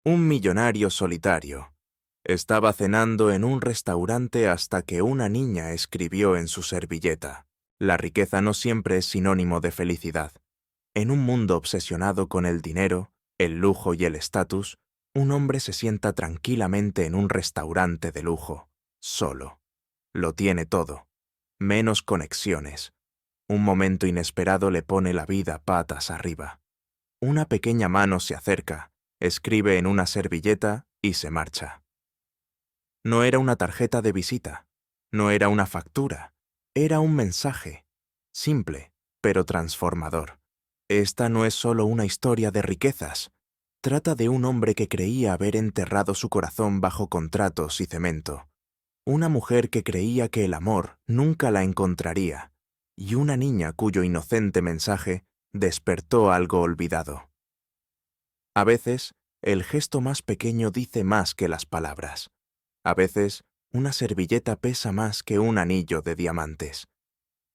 Un millonario solitario estaba cenando en un restaurante hasta que una niña escribió en su servilleta: la riqueza no siempre es sinónimo de felicidad. En un mundo obsesionado con el dinero, el lujo y el estatus, un hombre se sienta tranquilamente en un restaurante de lujo, solo. Lo tiene todo, menos conexiones. Un momento inesperado le pone la vida patas arriba. Una pequeña mano se acerca, escribe en una servilleta y se marcha. No era una tarjeta de visita, no era una factura, era un mensaje, simple, pero transformador. Esta no es solo una historia de riquezas, trata de un hombre que creía haber enterrado su corazón bajo contratos y cemento, una mujer que creía que el amor nunca la encontraría, y una niña cuyo inocente mensaje despertó algo olvidado. A veces, el gesto más pequeño dice más que las palabras. A veces, una servilleta pesa más que un anillo de diamantes.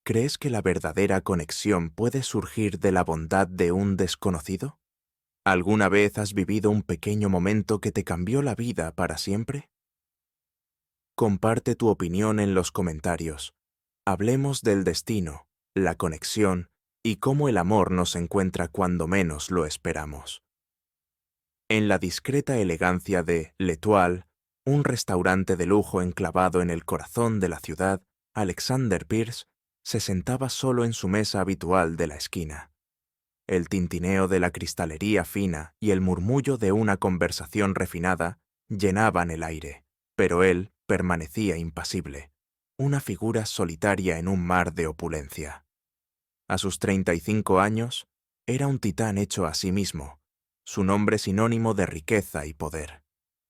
¿Crees que la verdadera conexión puede surgir de la bondad de un desconocido? ¿Alguna vez has vivido un pequeño momento que te cambió la vida para siempre? Comparte tu opinión en los comentarios. Hablemos del destino, la conexión y cómo el amor nos encuentra cuando menos lo esperamos. En la discreta elegancia de L'Étoile, un restaurante de lujo enclavado en el corazón de la ciudad, Alexander Pierce se sentaba solo en su mesa habitual de la esquina. El tintineo de la cristalería fina y el murmullo de una conversación refinada llenaban el aire, pero él permanecía impasible, una figura solitaria en un mar de opulencia. A sus 35 años, era un titán hecho a sí mismo, su nombre sinónimo de riqueza y poder.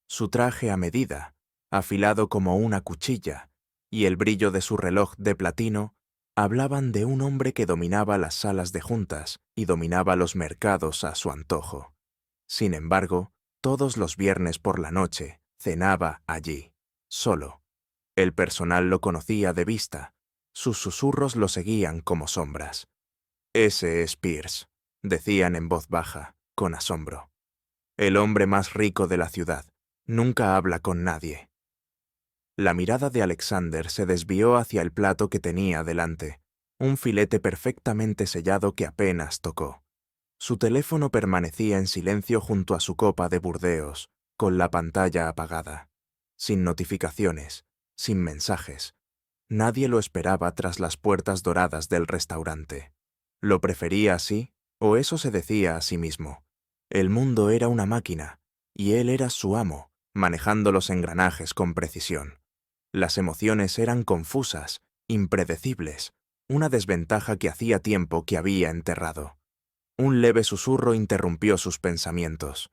Su traje a medida, afilado como una cuchilla, y el brillo de su reloj de platino hablaban de un hombre que dominaba las salas de juntas y dominaba los mercados a su antojo. Sin embargo, todos los viernes por la noche cenaba allí, solo. El personal lo conocía de vista, sus susurros lo seguían como sombras. «Ese es Pierce», decían en voz baja, con asombro. «El hombre más rico de la ciudad. Nunca habla con nadie». La mirada de Alexander se desvió hacia el plato que tenía delante, un filete perfectamente sellado que apenas tocó. Su teléfono permanecía en silencio junto a su copa de Burdeos, con la pantalla apagada, sin notificaciones, sin mensajes. Nadie lo esperaba tras las puertas doradas del restaurante. ¿Lo prefería así? ¿O eso se decía a sí mismo? El mundo era una máquina, y él era su amo, manejando los engranajes con precisión. Las emociones eran confusas, impredecibles, una desventaja que hacía tiempo que había enterrado. Un leve susurro interrumpió sus pensamientos.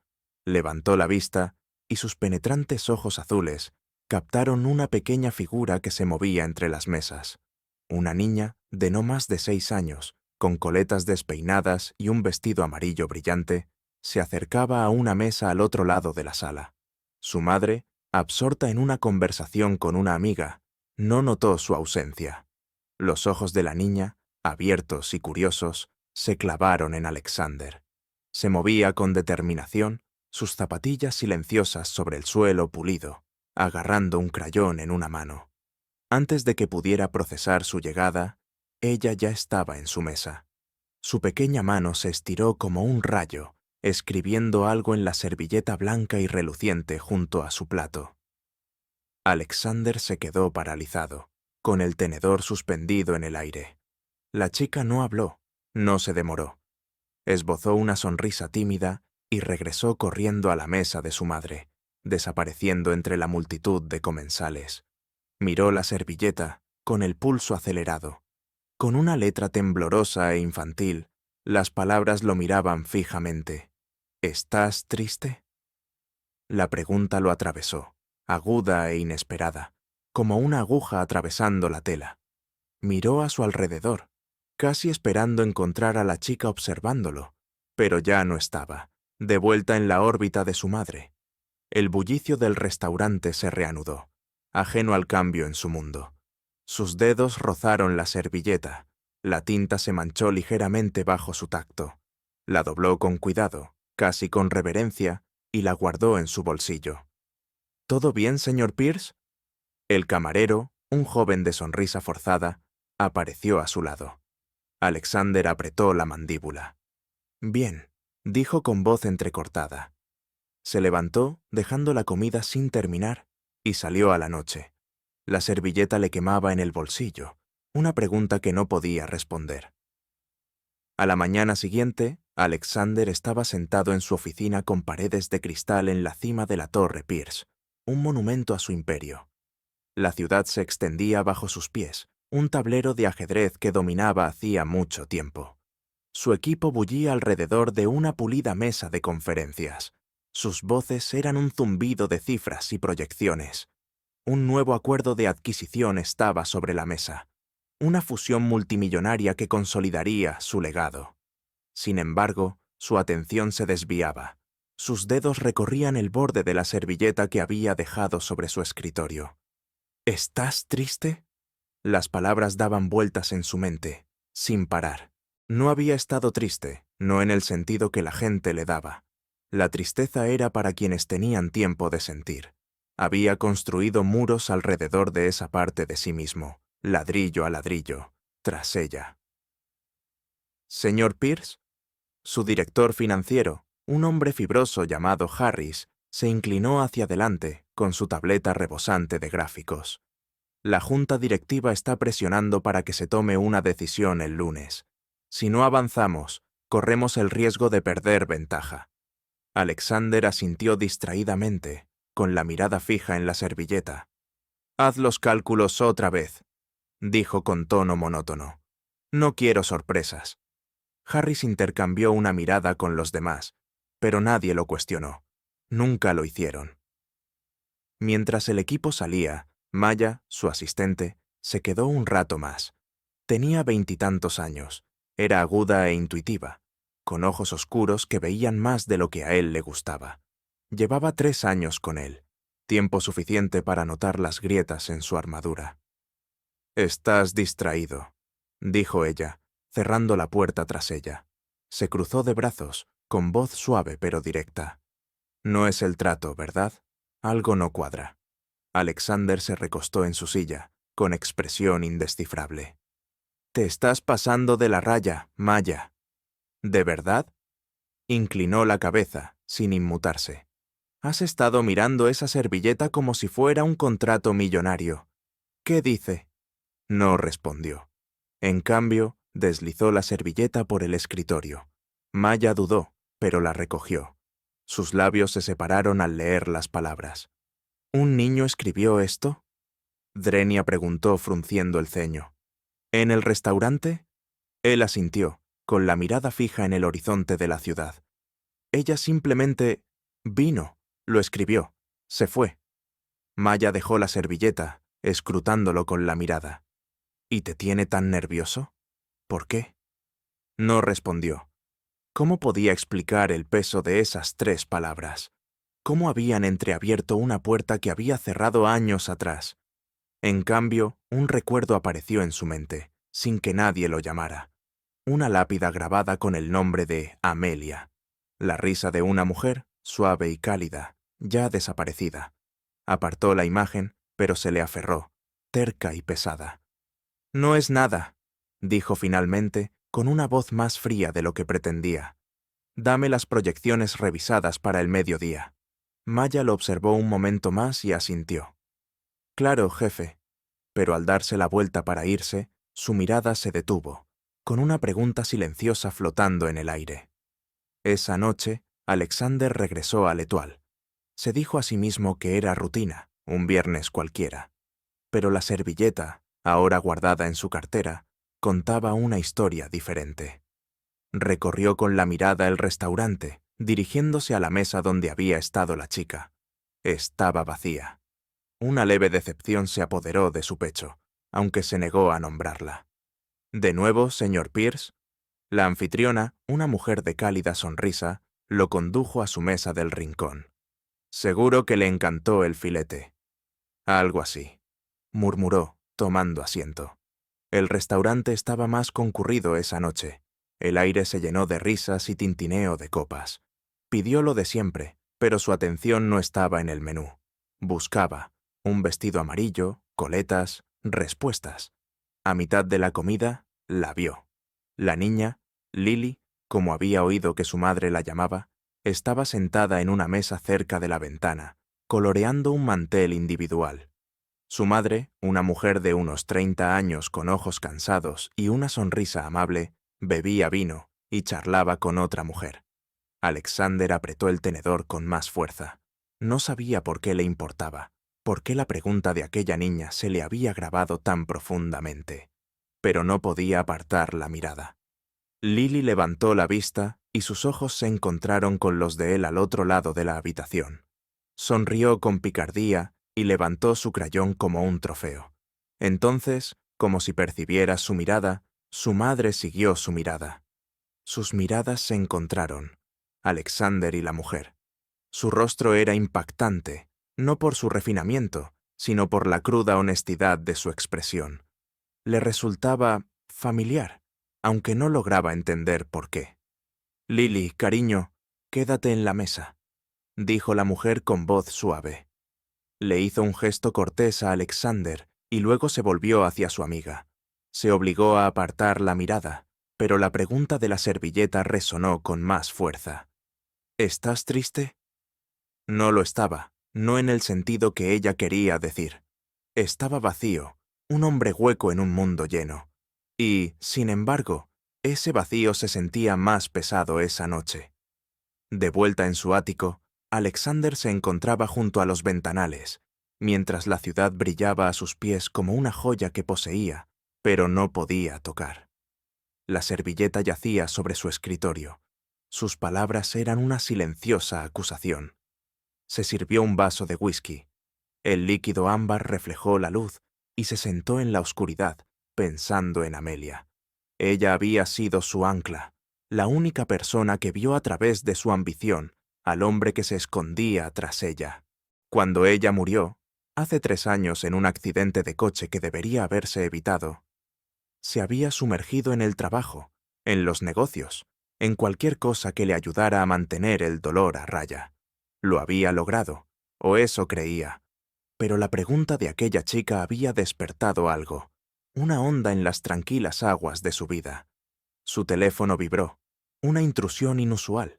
Levantó la vista y sus penetrantes ojos azules captaron una pequeña figura que se movía entre las mesas. Una niña de no más de 6 años, con coletas despeinadas y un vestido amarillo brillante, se acercaba a una mesa al otro lado de la sala. Su madre, absorta en una conversación con una amiga, no notó su ausencia. Los ojos de la niña, abiertos y curiosos, se clavaron en Alexander. Se movía con determinación, sus zapatillas silenciosas sobre el suelo pulido, agarrando un crayón en una mano. Antes de que pudiera procesar su llegada, ella ya estaba en su mesa. Su pequeña mano se estiró como un rayo, escribiendo algo en la servilleta blanca y reluciente junto a su plato. Alexander se quedó paralizado, con el tenedor suspendido en el aire. La chica no habló, no se demoró. Esbozó una sonrisa tímida y regresó corriendo a la mesa de su madre, desapareciendo entre la multitud de comensales. Miró la servilleta, con el pulso acelerado. Con una letra temblorosa e infantil, las palabras lo miraban fijamente. «¿Estás triste?». La pregunta lo atravesó, aguda e inesperada, como una aguja atravesando la tela. Miró a su alrededor, casi esperando encontrar a la chica observándolo, pero ya no estaba, de vuelta en la órbita de su madre. El bullicio del restaurante se reanudó, ajeno al cambio en su mundo. Sus dedos rozaron la servilleta, la tinta se manchó ligeramente bajo su tacto. La dobló con cuidado, casi con reverencia, y la guardó en su bolsillo. ¿Todo bien, señor Pierce? El camarero, un joven de sonrisa forzada, apareció a su lado. Alexander apretó la mandíbula. Bien, dijo con voz entrecortada. Se levantó, dejando la comida sin terminar, y salió a la noche. La servilleta le quemaba en el bolsillo, una pregunta que no podía responder. A la mañana siguiente, Alexander estaba sentado en su oficina con paredes de cristal en la cima de la Torre Pierce, un monumento a su imperio. La ciudad se extendía bajo sus pies, un tablero de ajedrez que dominaba hacía mucho tiempo. Su equipo bullía alrededor de una pulida mesa de conferencias. Sus voces eran un zumbido de cifras y proyecciones. Un nuevo acuerdo de adquisición estaba sobre la mesa. Una fusión multimillonaria que consolidaría su legado. Sin embargo, su atención se desviaba. Sus dedos recorrían el borde de la servilleta que había dejado sobre su escritorio. ¿Estás triste? Las palabras daban vueltas en su mente, sin parar. No había estado triste, no en el sentido que la gente le daba. La tristeza era para quienes tenían tiempo de sentir. Había construido muros alrededor de esa parte de sí mismo, ladrillo a ladrillo, tras ella. ¿Señor Pierce? Su director financiero, un hombre fibroso llamado Harris, se inclinó hacia adelante con su tableta rebosante de gráficos. La junta directiva está presionando para que se tome una decisión el lunes. Si no avanzamos, corremos el riesgo de perder ventaja. Alexander asintió distraídamente, con la mirada fija en la servilleta. «Haz los cálculos otra vez», dijo con tono monótono. «No quiero sorpresas». Harris intercambió una mirada con los demás, pero nadie lo cuestionó. Nunca lo hicieron. Mientras el equipo salía, Maya, su asistente, se quedó un rato más. Tenía 20 y tantos años. Era aguda e intuitiva, con ojos oscuros que veían más de lo que a él le gustaba. Llevaba 3 años con él, tiempo suficiente para notar las grietas en su armadura. «Estás distraído», dijo ella, cerrando la puerta tras ella. Se cruzó de brazos, con voz suave pero directa. «No es el trato, ¿verdad? Algo no cuadra». Alexander se recostó en su silla, con expresión indescifrable. «Te estás pasando de la raya, Maya». «¿De verdad?» Inclinó la cabeza, sin inmutarse. «Has estado mirando esa servilleta como si fuera un contrato millonario. ¿Qué dice?» No respondió. En cambio, deslizó la servilleta por el escritorio. Maya dudó, pero la recogió. Sus labios se separaron al leer las palabras. ¿Un niño escribió esto?, Drenia preguntó frunciendo el ceño. ¿En el restaurante? Él asintió, con la mirada fija en el horizonte de la ciudad. Ella simplemente vino, lo escribió, se fue. Maya dejó la servilleta, escrutándolo con la mirada. ¿Y te tiene tan nervioso? ¿Por qué? No respondió. ¿Cómo podía explicar el peso de esas 3 palabras? ¿Cómo habían entreabierto una puerta que había cerrado años atrás? En cambio, un recuerdo apareció en su mente, sin que nadie lo llamara. Una lápida grabada con el nombre de Amelia. La risa de una mujer, suave y cálida, ya desaparecida. Apartó la imagen, pero se le aferró, terca y pesada. «No es nada», dijo finalmente, con una voz más fría de lo que pretendía. «Dame las proyecciones revisadas para el mediodía». Maya lo observó un momento más y asintió. «Claro, jefe». Pero al darse la vuelta para irse, su mirada se detuvo, con una pregunta silenciosa flotando en el aire. Esa noche, Alexander regresó a L'Étoile. Se dijo a sí mismo que era rutina, un viernes cualquiera. Pero la servilleta, ahora guardada en su cartera, contaba una historia diferente. Recorrió con la mirada el restaurante, dirigiéndose a la mesa donde había estado la chica. Estaba vacía. Una leve decepción se apoderó de su pecho, aunque se negó a nombrarla. «¿De nuevo, señor Pierce?» La anfitriona, una mujer de cálida sonrisa, lo condujo a su mesa del rincón. «Seguro que le encantó el filete». «Algo así», murmuró, tomando asiento. El restaurante estaba más concurrido esa noche. El aire se llenó de risas y tintineo de copas. Pidió lo de siempre, pero su atención no estaba en el menú. Buscaba un vestido amarillo, coletas, respuestas. A mitad de la comida, la vio. La niña, Lily, como había oído que su madre la llamaba, estaba sentada en una mesa cerca de la ventana, coloreando un mantel individual. Su madre, una mujer de unos 30 años con ojos cansados y una sonrisa amable, bebía vino y charlaba con otra mujer. Alexander apretó el tenedor con más fuerza. No sabía por qué le importaba, por qué la pregunta de aquella niña se le había grabado tan profundamente. Pero no podía apartar la mirada. Lily levantó la vista y sus ojos se encontraron con los de él al otro lado de la habitación. Sonrió con picardía y levantó su crayón como un trofeo. Entonces, como si percibiera su mirada, su madre siguió su mirada. Sus miradas se encontraron, Alexander y la mujer. Su rostro era impactante, no por su refinamiento, sino por la cruda honestidad de su expresión. Le resultaba familiar, aunque no lograba entender por qué. «Lily, cariño, quédate en la mesa», dijo la mujer con voz suave. Le hizo un gesto cortés a Alexander y luego se volvió hacia su amiga. Se obligó a apartar la mirada, pero la pregunta de la servilleta resonó con más fuerza. «¿Estás triste?» No lo estaba, no en el sentido que ella quería decir. Estaba vacío, un hombre hueco en un mundo lleno. Y, sin embargo, ese vacío se sentía más pesado esa noche. De vuelta en su ático, Alexander se encontraba junto a los ventanales, mientras la ciudad brillaba a sus pies como una joya que poseía, pero no podía tocar. La servilleta yacía sobre su escritorio. Sus palabras eran una silenciosa acusación. Se sirvió un vaso de whisky. El líquido ámbar reflejó la luz y se sentó en la oscuridad, pensando en Amelia. Ella había sido su ancla, la única persona que vio a través de su ambición al hombre que se escondía tras ella. Cuando ella murió, hace 3 años en un accidente de coche que debería haberse evitado, se había sumergido en el trabajo, en los negocios, en cualquier cosa que le ayudara a mantener el dolor a raya. Lo había logrado, o eso creía. Pero la pregunta de aquella chica había despertado algo, una onda en las tranquilas aguas de su vida. Su teléfono vibró, una intrusión inusual.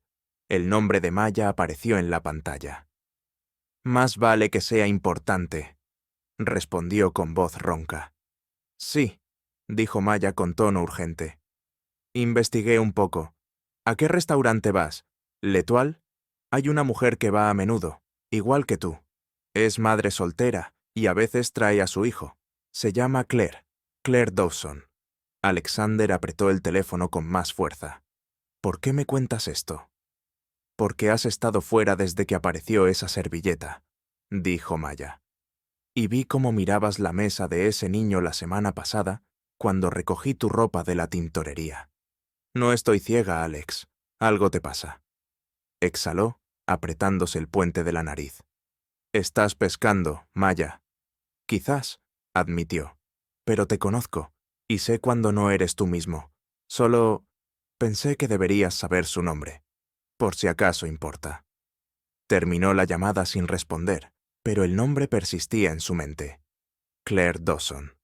El nombre de Maya apareció en la pantalla. «Más vale que sea importante», respondió con voz ronca. «Sí», dijo Maya con tono urgente. «Investigué un poco. ¿A qué restaurante vas? ¿L'Étoile? Hay una mujer que va a menudo, igual que tú. Es madre soltera y a veces trae a su hijo. Se llama Claire Dawson». Alexander apretó el teléfono con más fuerza. «¿Por qué me cuentas esto?» «Porque has estado fuera desde que apareció esa servilleta», dijo Maya. «Y vi cómo mirabas la mesa de ese niño la semana pasada cuando recogí tu ropa de la tintorería. No estoy ciega, Alex. Algo te pasa». Exhaló, apretándose el puente de la nariz. «Estás pescando, Maya». «Quizás», admitió. «Pero te conozco, y sé cuando no eres tú mismo. Solo pensé que deberías saber su nombre, por si acaso importa». Terminó la llamada sin responder, pero el nombre persistía en su mente. Claire Dawson.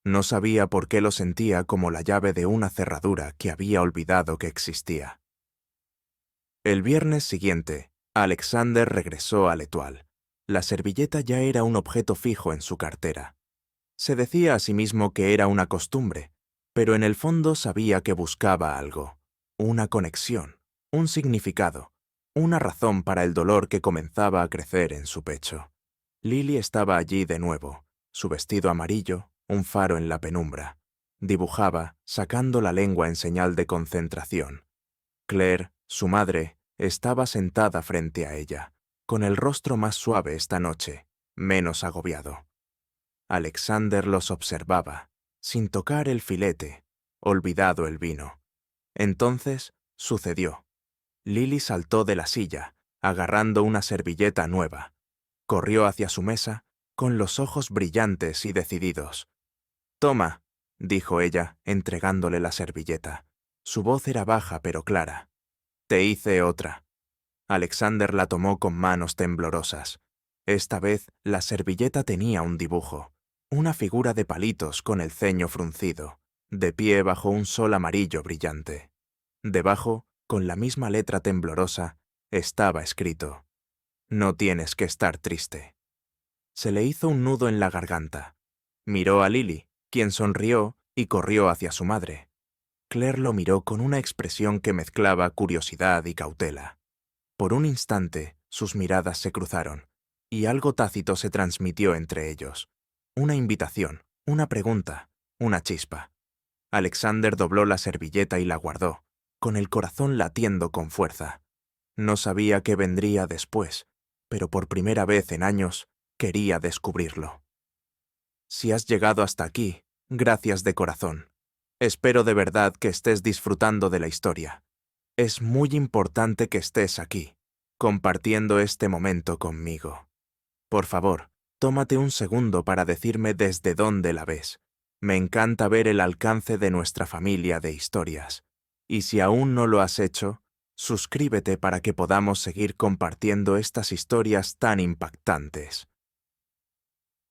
No sabía por qué lo sentía como la llave de una cerradura que había olvidado que existía. El viernes siguiente, Alexander regresó a l'Étoile. La servilleta ya era un objeto fijo en su cartera. Se decía a sí mismo que era una costumbre, pero en el fondo sabía que buscaba algo, una conexión, un significado, una razón para el dolor que comenzaba a crecer en su pecho. Lily estaba allí de nuevo, su vestido amarillo, un faro en la penumbra. Dibujaba, sacando la lengua en señal de concentración. Claire, su madre, estaba sentada frente a ella, con el rostro más suave esta noche, menos agobiado. Alexander los observaba, sin tocar el filete, olvidado el vino. Entonces, sucedió. Lily saltó de la silla, agarrando una servilleta nueva. Corrió hacia su mesa, con los ojos brillantes y decididos. «Toma», dijo ella, entregándole la servilleta. Su voz era baja pero clara. «Te hice otra». Alexander la tomó con manos temblorosas. Esta vez la servilleta tenía un dibujo, una figura de palitos con el ceño fruncido, de pie bajo un sol amarillo brillante. Debajo, con la misma letra temblorosa, estaba escrito: «No tienes que estar triste». Se le hizo un nudo en la garganta. Miró a Lily, quien sonrió y corrió hacia su madre. Claire lo miró con una expresión que mezclaba curiosidad y cautela. Por un instante, sus miradas se cruzaron, y algo tácito se transmitió entre ellos. Una invitación, una pregunta, una chispa. Alexander dobló la servilleta y la guardó, con el corazón latiendo con fuerza. No sabía qué vendría después, pero por primera vez en años quería descubrirlo. Si has llegado hasta aquí, gracias de corazón. Espero de verdad que estés disfrutando de la historia. Es muy importante que estés aquí, compartiendo este momento conmigo. Por favor, tómate un segundo para decirme desde dónde la ves. Me encanta ver el alcance de nuestra familia de historias. Y si aún no lo has hecho, suscríbete para que podamos seguir compartiendo estas historias tan impactantes.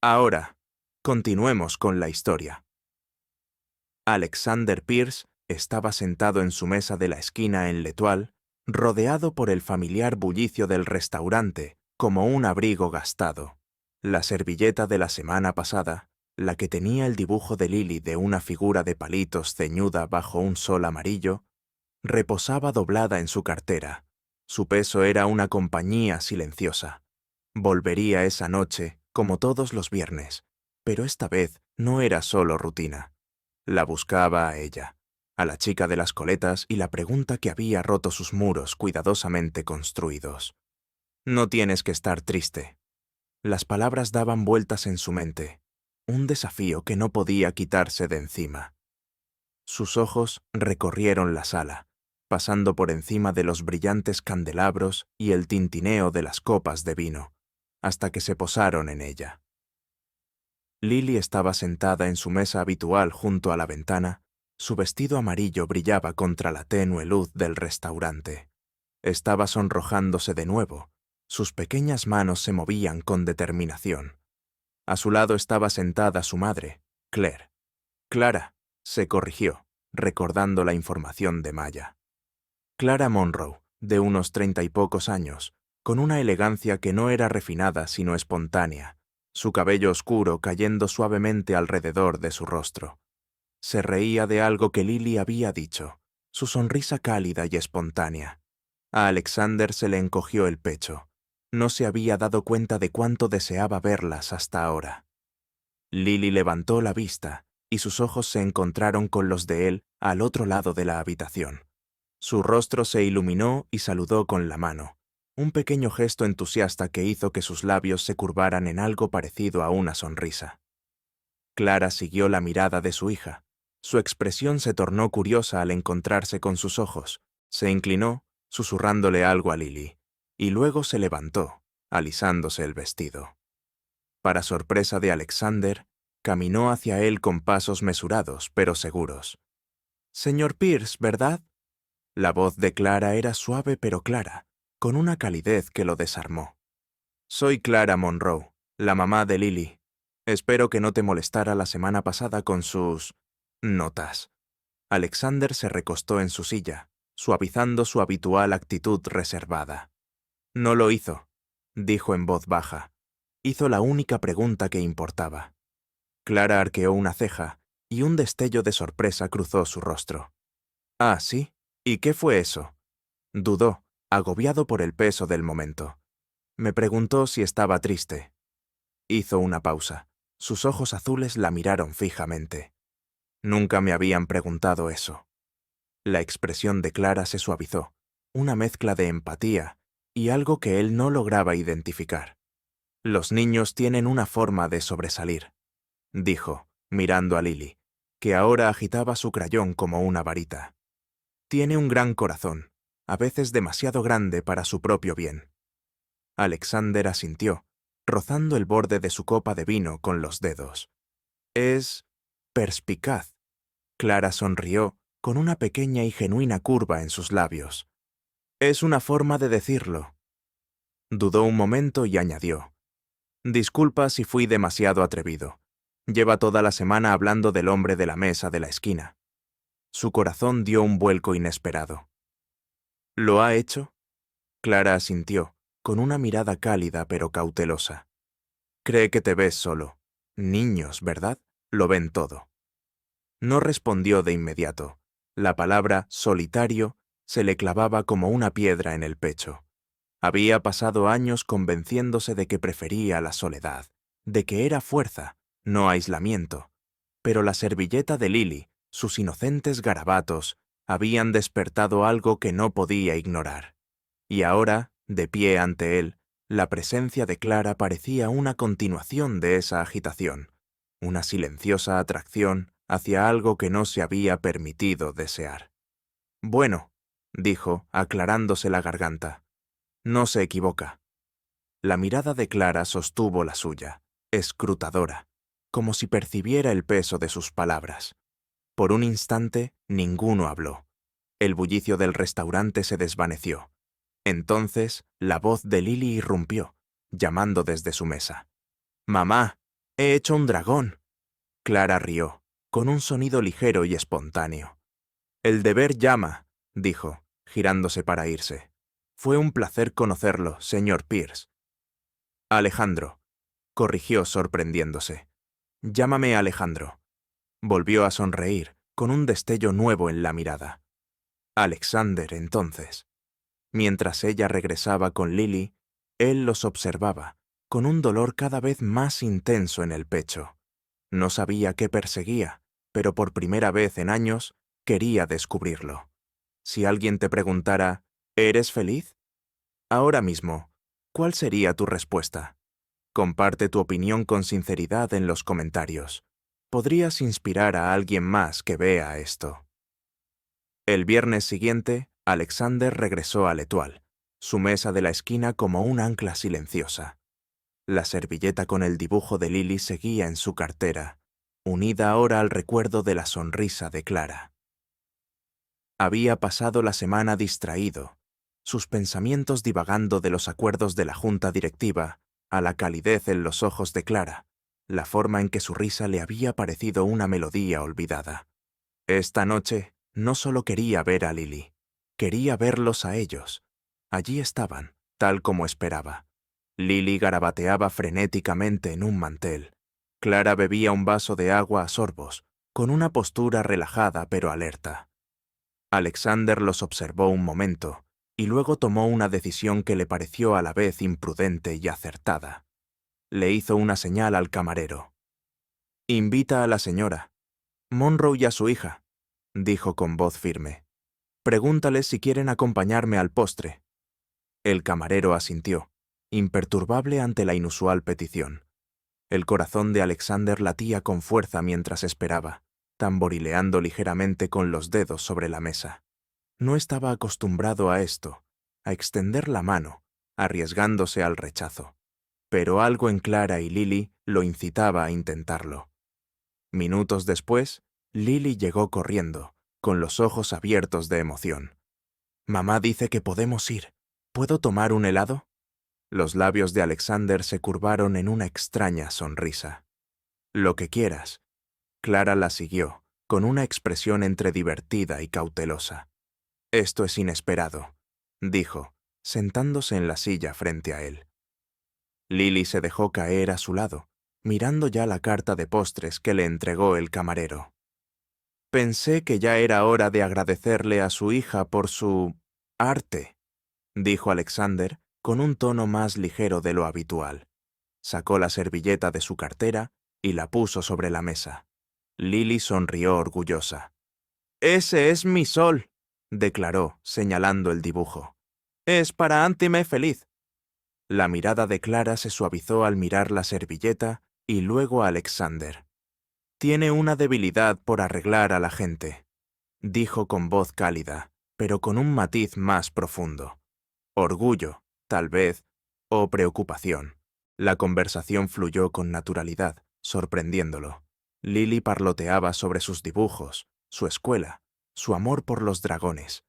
Ahora, continuemos con la historia. Alexander Pierce estaba sentado en su mesa de la esquina en l'Étoile, rodeado por el familiar bullicio del restaurante, como un abrigo gastado. La servilleta de la semana pasada, la que tenía el dibujo de Lily de una figura de palitos ceñuda bajo un sol amarillo, reposaba doblada en su cartera. Su peso era una compañía silenciosa. Volvería esa noche, como todos los viernes, pero esta vez no era solo rutina. La buscaba a ella, a la chica de las coletas y la pregunta que había roto sus muros cuidadosamente construidos. No tienes que estar triste. Las palabras daban vueltas en su mente, un desafío que no podía quitarse de encima. Sus ojos recorrieron la sala, pasando por encima de los brillantes candelabros y el tintineo de las copas de vino, hasta que se posaron en ella. Lily estaba sentada en su mesa habitual junto a la ventana. Su vestido amarillo brillaba contra la tenue luz del restaurante. Estaba sonrojándose de nuevo. Sus pequeñas manos se movían con determinación. A su lado estaba sentada su madre, Claire. Clara, se corrigió, recordando la información de Maya. Clara Monroe, de unos 30 y pocos años, con una elegancia que no era refinada sino espontánea, su cabello oscuro cayendo suavemente alrededor de su rostro. Se reía de algo que Lily había dicho, su sonrisa cálida y espontánea. A Alexander se le encogió el pecho. No se había dado cuenta de cuánto deseaba verlas hasta ahora. Lily levantó la vista y sus ojos se encontraron con los de él al otro lado de la habitación. Su rostro se iluminó y saludó con la mano, un pequeño gesto entusiasta que hizo que sus labios se curvaran en algo parecido a una sonrisa. Clara siguió la mirada de su hija. Su expresión se tornó curiosa al encontrarse con sus ojos. Se inclinó, susurrándole algo a Lily, y luego se levantó, alisándose el vestido. Para sorpresa de Alexander, caminó hacia él con pasos mesurados pero seguros. «Señor Pierce, ¿verdad?» La voz de Clara era suave pero clara, con una calidez que lo desarmó. «Soy Clara Monroe, la mamá de Lily. Espero que no te molestara la semana pasada con sus notas». Alexander se recostó en su silla, suavizando su habitual actitud reservada. «No lo hizo», dijo en voz baja. Hizo la única pregunta que importaba. Clara arqueó una ceja y un destello de sorpresa cruzó su rostro. «Ah, ¿sí? ¿Y qué fue eso?» Dudó, agobiado por el peso del momento. Me preguntó si estaba triste. Hizo una pausa. Sus ojos azules la miraron fijamente. Nunca me habían preguntado eso. La expresión de Clara se suavizó, una mezcla de empatía y algo que él no lograba identificar. «Los niños tienen una forma de sobresalir», dijo, mirando a Lily, que ahora agitaba su crayón como una varita. «Tiene un gran corazón, a veces demasiado grande para su propio bien». Alexander asintió, rozando el borde de su copa de vino con los dedos. «Es perspicaz». Clara sonrió con una pequeña y genuina curva en sus labios. Es una forma de decirlo. Dudó un momento y añadió. Disculpa si fui demasiado atrevido. Lleva toda la semana hablando del hombre de la mesa de la esquina. Su corazón dio un vuelco inesperado. ¿Lo ha hecho? Clara asintió, con una mirada cálida pero cautelosa. Cree que te ves solo. Niños, ¿verdad? Lo ven todo. No respondió de inmediato. La palabra solitario se le clavaba como una piedra en el pecho. Había pasado años convenciéndose de que prefería la soledad, de que era fuerza, no aislamiento. Pero la servilleta de Lily, sus inocentes garabatos, habían despertado algo que no podía ignorar. Y ahora, de pie ante él, la presencia de Clara parecía una continuación de esa agitación, una silenciosa atracción hacia algo que no se había permitido desear. Bueno, dijo, aclarándose la garganta. No se equivoca. La mirada de Clara sostuvo la suya, escrutadora, como si percibiera el peso de sus palabras. Por un instante, ninguno habló. El bullicio del restaurante se desvaneció. Entonces, la voz de Lily irrumpió, llamando desde su mesa. «Mamá, he hecho un dragón». Clara rió, con un sonido ligero y espontáneo. «El deber llama», dijo, girándose para irse. «Fue un placer conocerlo, señor Pierce». «Alejandro», corrigió sorprendiéndose. «Llámame Alejandro». Volvió a sonreír, con un destello nuevo en la mirada. Alexander, entonces. Mientras ella regresaba con Lily, él los observaba, con un dolor cada vez más intenso en el pecho. No sabía qué perseguía, pero por primera vez en años quería descubrirlo. Si alguien te preguntara, ¿eres feliz? Ahora mismo, ¿cuál sería tu respuesta? Comparte tu opinión con sinceridad en los comentarios. Podrías inspirar a alguien más que vea esto. El viernes siguiente, Alexander regresó a L'Étoile, su mesa de la esquina como un ancla silenciosa. La servilleta con el dibujo de Lily seguía en su cartera, unida ahora al recuerdo de la sonrisa de Clara. Había pasado la semana distraído, sus pensamientos divagando de los acuerdos de la junta directiva a la calidez en los ojos de Clara, la forma en que su risa le había parecido una melodía olvidada. Esta noche no solo quería ver a Lily, quería verlos a ellos. Allí estaban, tal como esperaba. Lily garabateaba frenéticamente en un mantel. Clara bebía un vaso de agua a sorbos, con una postura relajada pero alerta. Alexander los observó un momento, y luego tomó una decisión que le pareció a la vez imprudente y acertada. Le hizo una señal al camarero. «Invita a la señora Monroe y a su hija», dijo con voz firme. «Pregúntales si quieren acompañarme al postre». El camarero asintió, imperturbable ante la inusual petición. El corazón de Alexander latía con fuerza mientras esperaba, tamborileando ligeramente con los dedos sobre la mesa. No estaba acostumbrado a esto, a extender la mano, arriesgándose al rechazo. Pero algo en Clara y Lily lo incitaba a intentarlo. Minutos después, Lily llegó corriendo, con los ojos abiertos de emoción. «Mamá dice que podemos ir. ¿Puedo tomar un helado?» Los labios de Alexander se curvaron en una extraña sonrisa. «Lo que quieras». Clara la siguió, con una expresión entre divertida y cautelosa. «Esto es inesperado», dijo, sentándose en la silla frente a él. Lily se dejó caer a su lado, mirando ya la carta de postres que le entregó el camarero. «Pensé que ya era hora de agradecerle a su hija por su arte», dijo Alexander con un tono más ligero de lo habitual. Sacó la servilleta de su cartera y la puso sobre la mesa. Lily sonrió orgullosa. «Ese es mi sol», declaró, señalando el dibujo. «Es para Antime feliz». La mirada de Clara se suavizó al mirar la servilleta y luego a Alexander. «Tiene una debilidad por arreglar a la gente», dijo con voz cálida, pero con un matiz más profundo. Orgullo, tal vez, o preocupación. La conversación fluyó con naturalidad, sorprendiéndolo. Lily parloteaba sobre sus dibujos, su escuela, su amor por los dragones.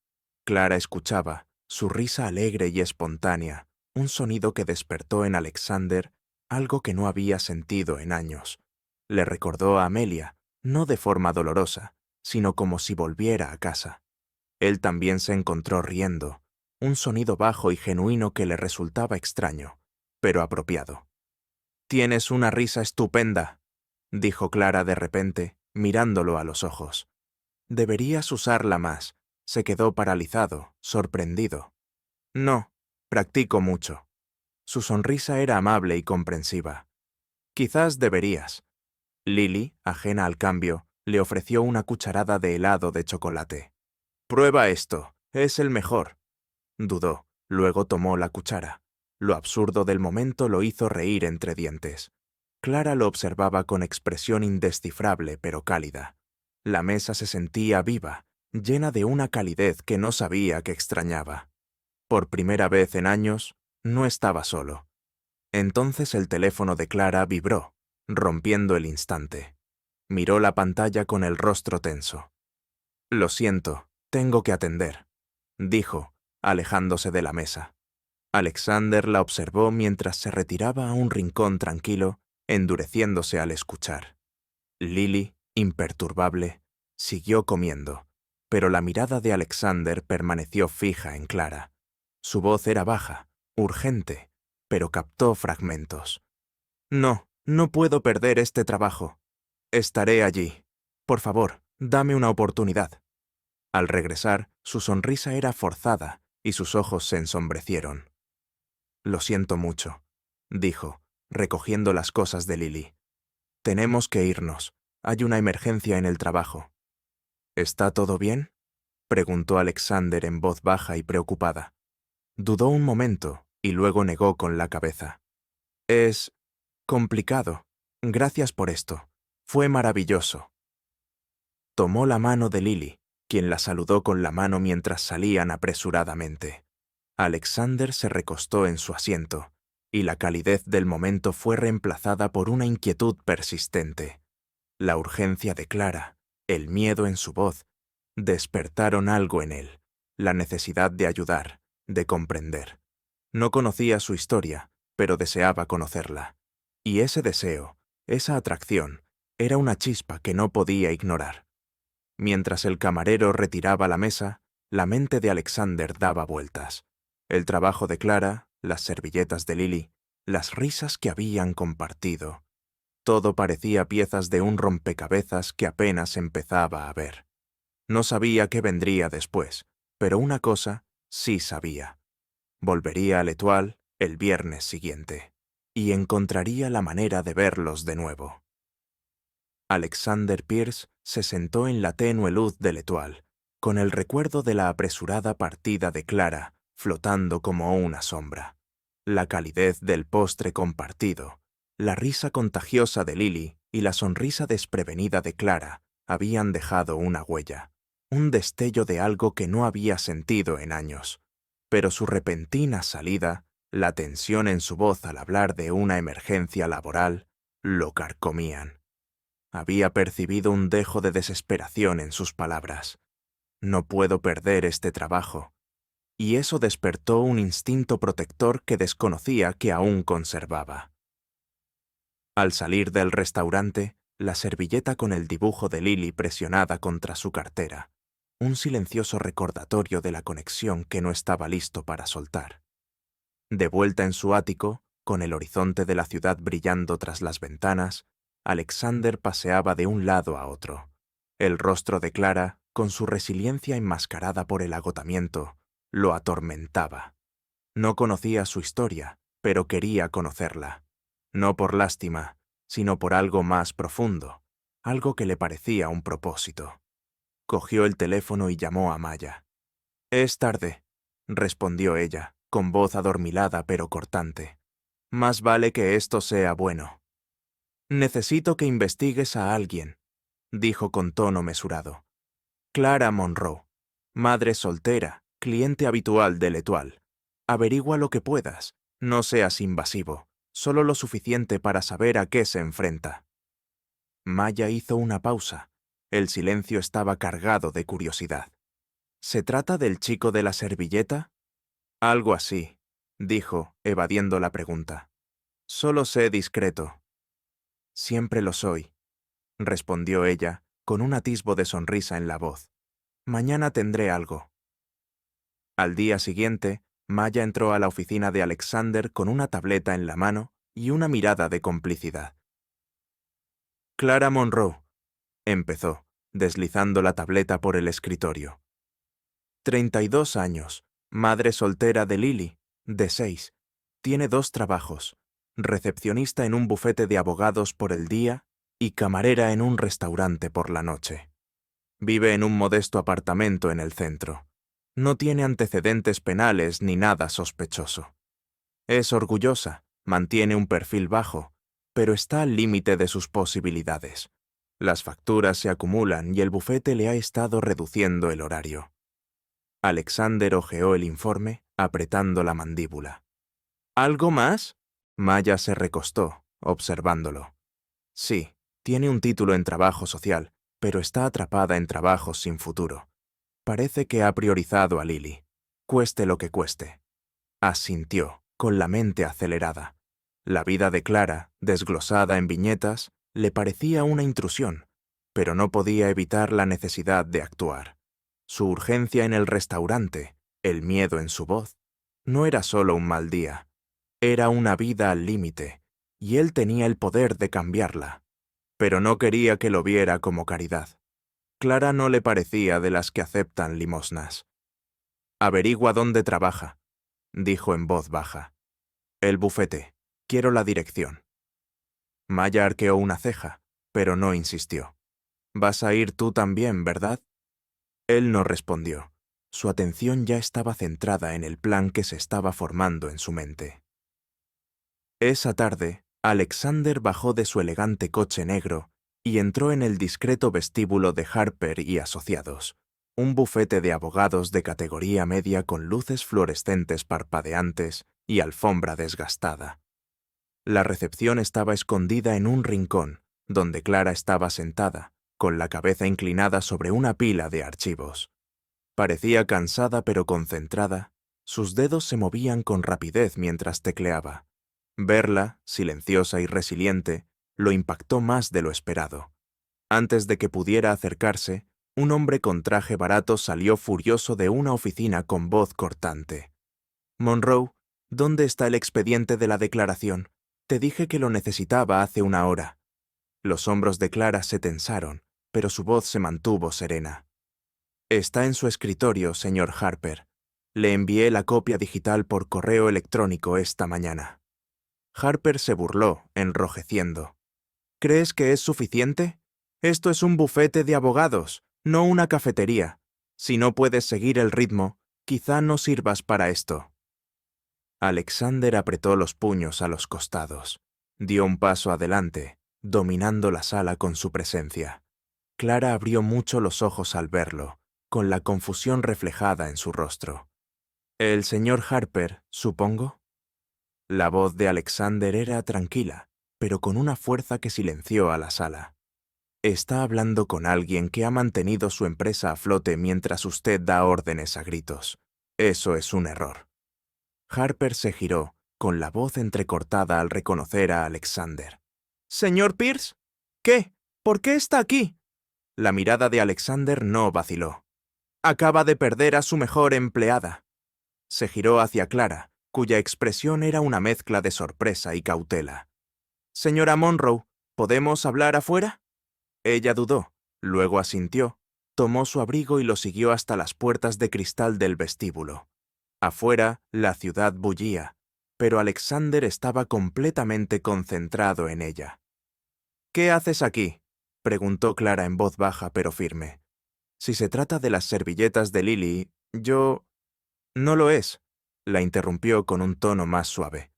Clara escuchaba, Su risa alegre y espontánea, un sonido que despertó en Alexander algo que no había sentido en años. Le recordó a Amelia, no de forma dolorosa, sino como si volviera a casa. Él también se encontró riendo, un sonido bajo y genuino que le resultaba extraño, pero apropiado. «Tienes una risa estupenda», dijo Clara de repente, mirándolo a los ojos. «Deberías usarla más». Se quedó paralizado, sorprendido. «No, practico mucho». Su sonrisa era amable y comprensiva. «Quizás deberías». Lily, ajena al cambio, le ofreció una cucharada de helado de chocolate. «Prueba esto, es el mejor». Dudó, luego tomó la cuchara. Lo absurdo del momento lo hizo reír entre dientes. Clara lo observaba con expresión indescifrable pero cálida. La mesa se sentía viva, llena de una calidez que no sabía que extrañaba. Por primera vez en años, no estaba solo. Entonces el teléfono de Clara vibró, rompiendo el instante. Miró la pantalla con el rostro tenso. «Lo siento, tengo que atender», dijo, alejándose de la mesa. Alexander la observó mientras se retiraba a un rincón tranquilo, endureciéndose al escuchar. Lily, imperturbable, siguió comiendo, pero la mirada de Alexander permaneció fija en Clara. Su voz era baja, urgente, pero captó fragmentos. «No, no puedo perder este trabajo. Estaré allí. Por favor, dame una oportunidad». Al regresar, su sonrisa era forzada y sus ojos se ensombrecieron. «Lo siento mucho», dijo, recogiendo las cosas de Lily. «Tenemos que irnos. Hay una emergencia en el trabajo». «¿Está todo bien?», preguntó Alexander en voz baja y preocupada. Dudó un momento y luego negó con la cabeza. «Es complicado. Gracias por esto. Fue maravilloso». Tomó la mano de Lily, quien la saludó con la mano mientras salían apresuradamente. Alexander se recostó en su asiento, y la calidez del momento fue reemplazada por una inquietud persistente. La urgencia de Clara, el miedo en su voz, despertaron algo en él, la necesidad de ayudar, de comprender. No conocía su historia, pero deseaba conocerla. Y ese deseo, esa atracción, era una chispa que no podía ignorar. Mientras el camarero retiraba la mesa, la mente de Alexander daba vueltas. El trabajo de Clara, las servilletas de Lily, las risas que habían compartido. Todo parecía piezas de un rompecabezas que apenas empezaba a ver. No sabía qué vendría después, pero una cosa sí sabía. Volvería a L'Étoile el viernes siguiente, y encontraría la manera de verlos de nuevo. Alexander Pierce se sentó en la tenue luz de L'Étoile, con el recuerdo de la apresurada partida de Clara flotando como una sombra. La calidez del postre compartido, la risa contagiosa de Lily y la sonrisa desprevenida de Clara habían dejado una huella, un destello de algo que no había sentido en años. Pero su repentina salida, la tensión en su voz al hablar de una emergencia laboral, lo carcomían. Había percibido un dejo de desesperación en sus palabras. «No puedo perder este trabajo». Y eso despertó un instinto protector que desconocía que aún conservaba. Al salir del restaurante, la servilleta con el dibujo de Lily presionada contra su cartera, un silencioso recordatorio de la conexión que no estaba listo para soltar. De vuelta en su ático, con el horizonte de la ciudad brillando tras las ventanas, Alexander paseaba de un lado a otro. El rostro de Clara, con su resiliencia enmascarada por el agotamiento, lo atormentaba. No conocía su historia, pero quería conocerla. No por lástima, sino por algo más profundo, algo que le parecía un propósito. Cogió el teléfono y llamó a Maya. «Es tarde», respondió ella, con voz adormilada pero cortante. «Más vale que esto sea bueno». «Necesito que investigues a alguien», dijo con tono mesurado. «Clara Monroe, madre soltera, cliente habitual de L'Étoile. Averigua lo que puedas, no seas invasivo, solo lo suficiente para saber a qué se enfrenta». Maya hizo una pausa. El silencio estaba cargado de curiosidad. «¿Se trata del chico de la servilleta?», Algo así, dijo, evadiendo la pregunta. Solo sé discreto. Siempre lo soy, respondió ella, con un atisbo de sonrisa en la voz. Mañana tendré algo. Al día siguiente, Maya entró a la oficina de Alexander con una tableta en la mano y una mirada de complicidad. Clara Monroe, empezó, deslizando la tableta por el escritorio. 32 años, madre soltera de Lily, de 6. Tiene 2 trabajos, recepcionista en un bufete de abogados por el día y camarera en un restaurante por la noche. Vive en un modesto apartamento en el centro. No tiene antecedentes penales ni nada sospechoso. Es orgullosa, mantiene un perfil bajo, pero está al límite de sus posibilidades. Las facturas se acumulan y el bufete le ha estado reduciendo el horario. Alexander hojeó el informe, apretando la mandíbula. ¿Algo más? Maya se recostó, observándolo. Sí, tiene un título en trabajo social, pero está atrapada en trabajos sin futuro. Parece que ha priorizado a Lily, cueste lo que cueste. Asintió, con la mente acelerada. La vida de Clara, desglosada en viñetas, le parecía una intrusión, pero no podía evitar la necesidad de actuar. Su urgencia en el restaurante, el miedo en su voz, no era solo un mal día, era una vida al límite, y él tenía el poder de cambiarla. Pero no quería que lo viera como caridad. Clara no le parecía de las que aceptan limosnas. «Averigua dónde trabaja», dijo en voz baja. «El bufete. Quiero la dirección». Maya arqueó una ceja, pero no insistió. «Vas a ir tú también, ¿verdad?» Él no respondió. Su atención ya estaba centrada en el plan que se estaba formando en su mente. Esa tarde, Alexander bajó de su elegante coche negro y entró en el discreto vestíbulo de Harper y Asociados, un bufete de abogados de categoría media con luces fluorescentes parpadeantes y alfombra desgastada. La recepción estaba escondida en un rincón, donde Clara estaba sentada, con la cabeza inclinada sobre una pila de archivos. Parecía cansada pero concentrada, sus dedos se movían con rapidez mientras tecleaba. Verla, silenciosa y resiliente, lo impactó más de lo esperado. Antes de que pudiera acercarse, un hombre con traje barato salió furioso de una oficina con voz cortante. «Monroe, ¿dónde está el expediente de la declaración? Te dije que lo necesitaba hace una hora». Los hombros de Clara se tensaron, pero su voz se mantuvo serena. «Está en su escritorio, señor Harper. Le envié la copia digital por correo electrónico esta mañana». Harper se burló, enrojeciendo. «¿Crees que es suficiente? Esto es un bufete de abogados, no una cafetería. Si no puedes seguir el ritmo, quizá no sirvas para esto». Alexander apretó los puños a los costados. Dio un paso adelante, dominando la sala con su presencia. Clara abrió mucho los ojos al verlo, con la confusión reflejada en su rostro. «¿El señor Harper, supongo?» La voz de Alexander era tranquila, pero con una fuerza que silenció a la sala. «Está hablando con alguien que ha mantenido su empresa a flote mientras usted da órdenes a gritos. Eso es un error». Harper se giró, con la voz entrecortada al reconocer a Alexander. «¿Señor Pierce? ¿Qué? ¿Por qué está aquí?» La mirada de Alexander no vaciló. «Acaba de perder a su mejor empleada». Se giró hacia Clara, cuya expresión era una mezcla de sorpresa y cautela. «Señora Monroe, ¿podemos hablar afuera?» Ella dudó, luego asintió, tomó su abrigo y lo siguió hasta las puertas de cristal del vestíbulo. Afuera, la ciudad bullía, pero Alexander estaba completamente concentrado en ella. «¿Qué haces aquí?», preguntó Clara en voz baja pero firme. «Si se trata de las servilletas de Lily, yo...» «No lo es», la interrumpió con un tono más suave.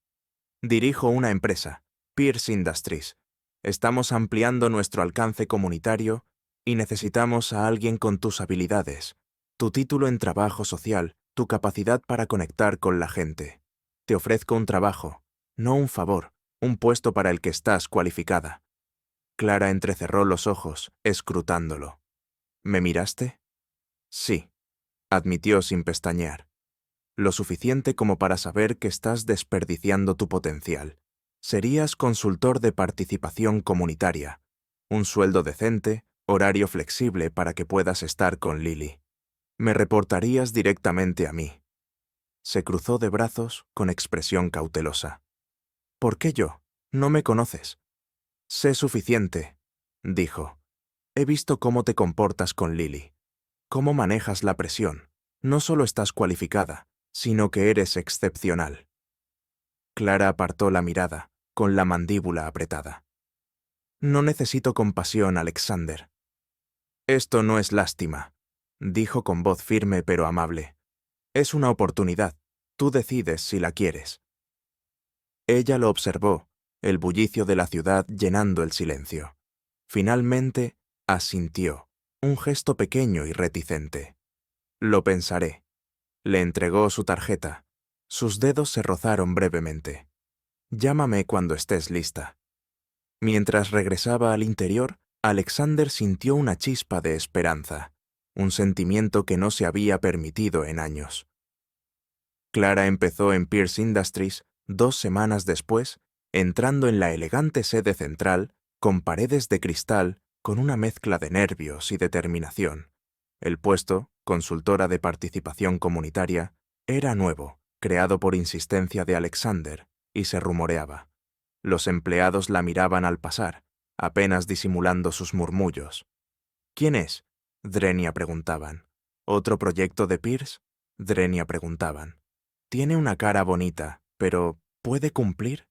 «Dirijo una empresa, Pierce Industries. Estamos ampliando nuestro alcance comunitario y necesitamos a alguien con tus habilidades, tu título en trabajo social, tu capacidad para conectar con la gente. Te ofrezco un trabajo, no un favor, un puesto para el que estás cualificada». Clara entrecerró los ojos, escrutándolo. «¿Me miraste?» «Sí», admitió sin pestañear. lo suficiente como para saber que estás desperdiciando tu potencial. Serías consultor de participación comunitaria, un sueldo decente, horario flexible para que puedas estar con Lily. Me reportarías directamente a mí. Se cruzó de brazos con expresión cautelosa. ¿Por qué yo? No me conoces. Sé suficiente, dijo. He visto cómo te comportas con Lily, cómo manejas la presión. No solo estás cualificada, sino que eres excepcional. Clara apartó la mirada, con la mandíbula apretada. No necesito compasión, Alexander. Esto no es lástima, dijo con voz firme pero amable. Es una oportunidad. Tú decides si la quieres. Ella lo observó, el bullicio de la ciudad llenando el silencio. Finalmente, asintió, un gesto pequeño y reticente. Lo pensaré. Le entregó su tarjeta. Sus dedos se rozaron brevemente. Llámame cuando estés lista. Mientras regresaba al interior, Alexander sintió una chispa de esperanza, un sentimiento que no se había permitido en años. Clara empezó en Pierce Industries 2 semanas después, entrando en la elegante sede central, con paredes de cristal, con una mezcla de nervios y determinación. El puesto, consultora de participación comunitaria, era nuevo, creado por insistencia de Alexander, y se rumoreaba. Los empleados la miraban al pasar, apenas disimulando sus murmullos. ¿Quién es? Drenia preguntaban. ¿Otro proyecto de Pierce? Drenia preguntaban. Tiene una cara bonita, pero ¿puede cumplir?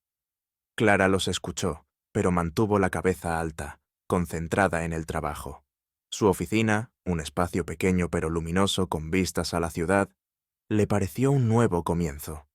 Clara los escuchó, pero mantuvo la cabeza alta, concentrada en el trabajo. Su oficina, un espacio pequeño pero luminoso con vistas a la ciudad, le pareció un nuevo comienzo.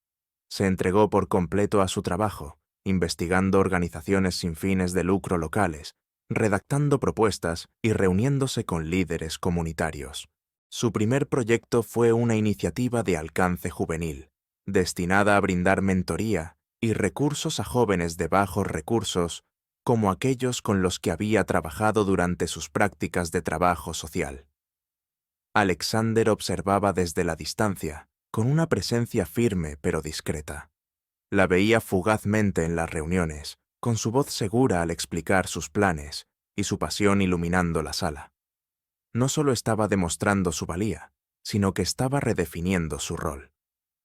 Se entregó por completo a su trabajo, investigando organizaciones sin fines de lucro locales, redactando propuestas y reuniéndose con líderes comunitarios. Su primer proyecto fue una iniciativa de alcance juvenil, destinada a brindar mentoría y recursos a jóvenes de bajos recursos, como aquellos con los que había trabajado durante sus prácticas de trabajo social. Alexander observaba desde la distancia, con una presencia firme pero discreta. La veía fugazmente en las reuniones, con su voz segura al explicar sus planes y su pasión iluminando la sala. No solo estaba demostrando su valía, sino que estaba redefiniendo su rol.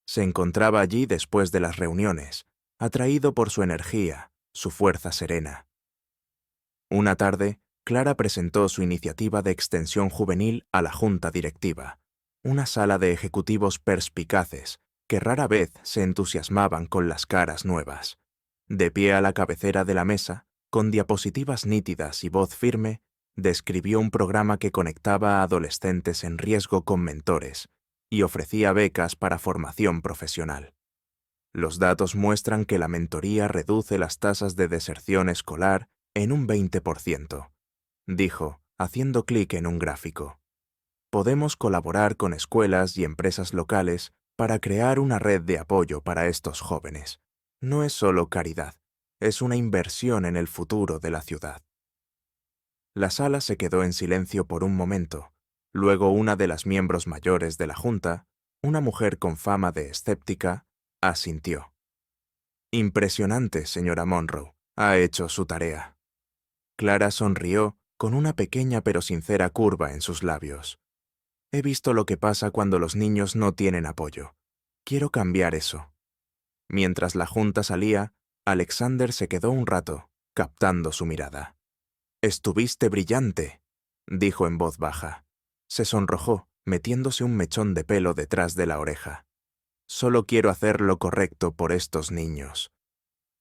Se encontraba allí después de las reuniones, atraído por su energía, su fuerza serena. Una tarde, Clara presentó su iniciativa de extensión juvenil a la junta directiva, una sala de ejecutivos perspicaces que rara vez se entusiasmaban con las caras nuevas. De pie a la cabecera de la mesa, con diapositivas nítidas y voz firme, describió un programa que conectaba a adolescentes en riesgo con mentores y ofrecía becas para formación profesional. Los datos muestran que la mentoría reduce las tasas de deserción escolar en un 20%, dijo, haciendo clic en un gráfico. Podemos colaborar con escuelas y empresas locales para crear una red de apoyo para estos jóvenes. No es solo caridad, es una inversión en el futuro de la ciudad. La sala se quedó en silencio por un momento. Luego una de las miembros mayores de la junta, una mujer con fama de escéptica, asintió. Impresionante, señora Monroe. Ha hecho su tarea. Clara sonrió con una pequeña pero sincera curva en sus labios. He visto lo que pasa cuando los niños no tienen apoyo. Quiero cambiar eso. Mientras la junta salía, Alexander se quedó un rato, captando su mirada. «Estuviste brillante», dijo en voz baja. Se sonrojó, metiéndose un mechón de pelo detrás de la oreja. «Solo quiero hacer lo correcto por estos niños».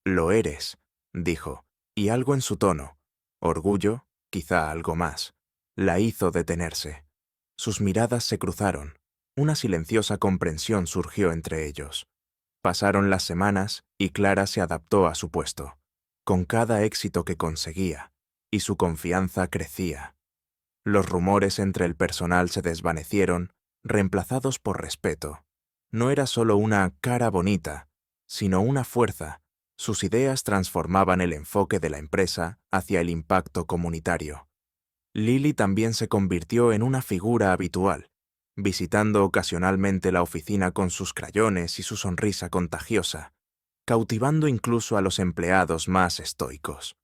«Lo eres», dijo, y algo en su tono, orgullo, quizá algo más, la hizo detenerse. Sus miradas se cruzaron. Una silenciosa comprensión surgió entre ellos. Pasaron las semanas y Clara se adaptó a su puesto, con cada éxito que conseguía, y su confianza crecía. Los rumores entre el personal se desvanecieron, reemplazados por respeto. No era solo una cara bonita, sino una fuerza. Sus ideas transformaban el enfoque de la empresa hacia el impacto comunitario. Lily también se convirtió en una figura habitual, visitando ocasionalmente la oficina con sus crayones y su sonrisa contagiosa, cautivando incluso a los empleados más estoicos.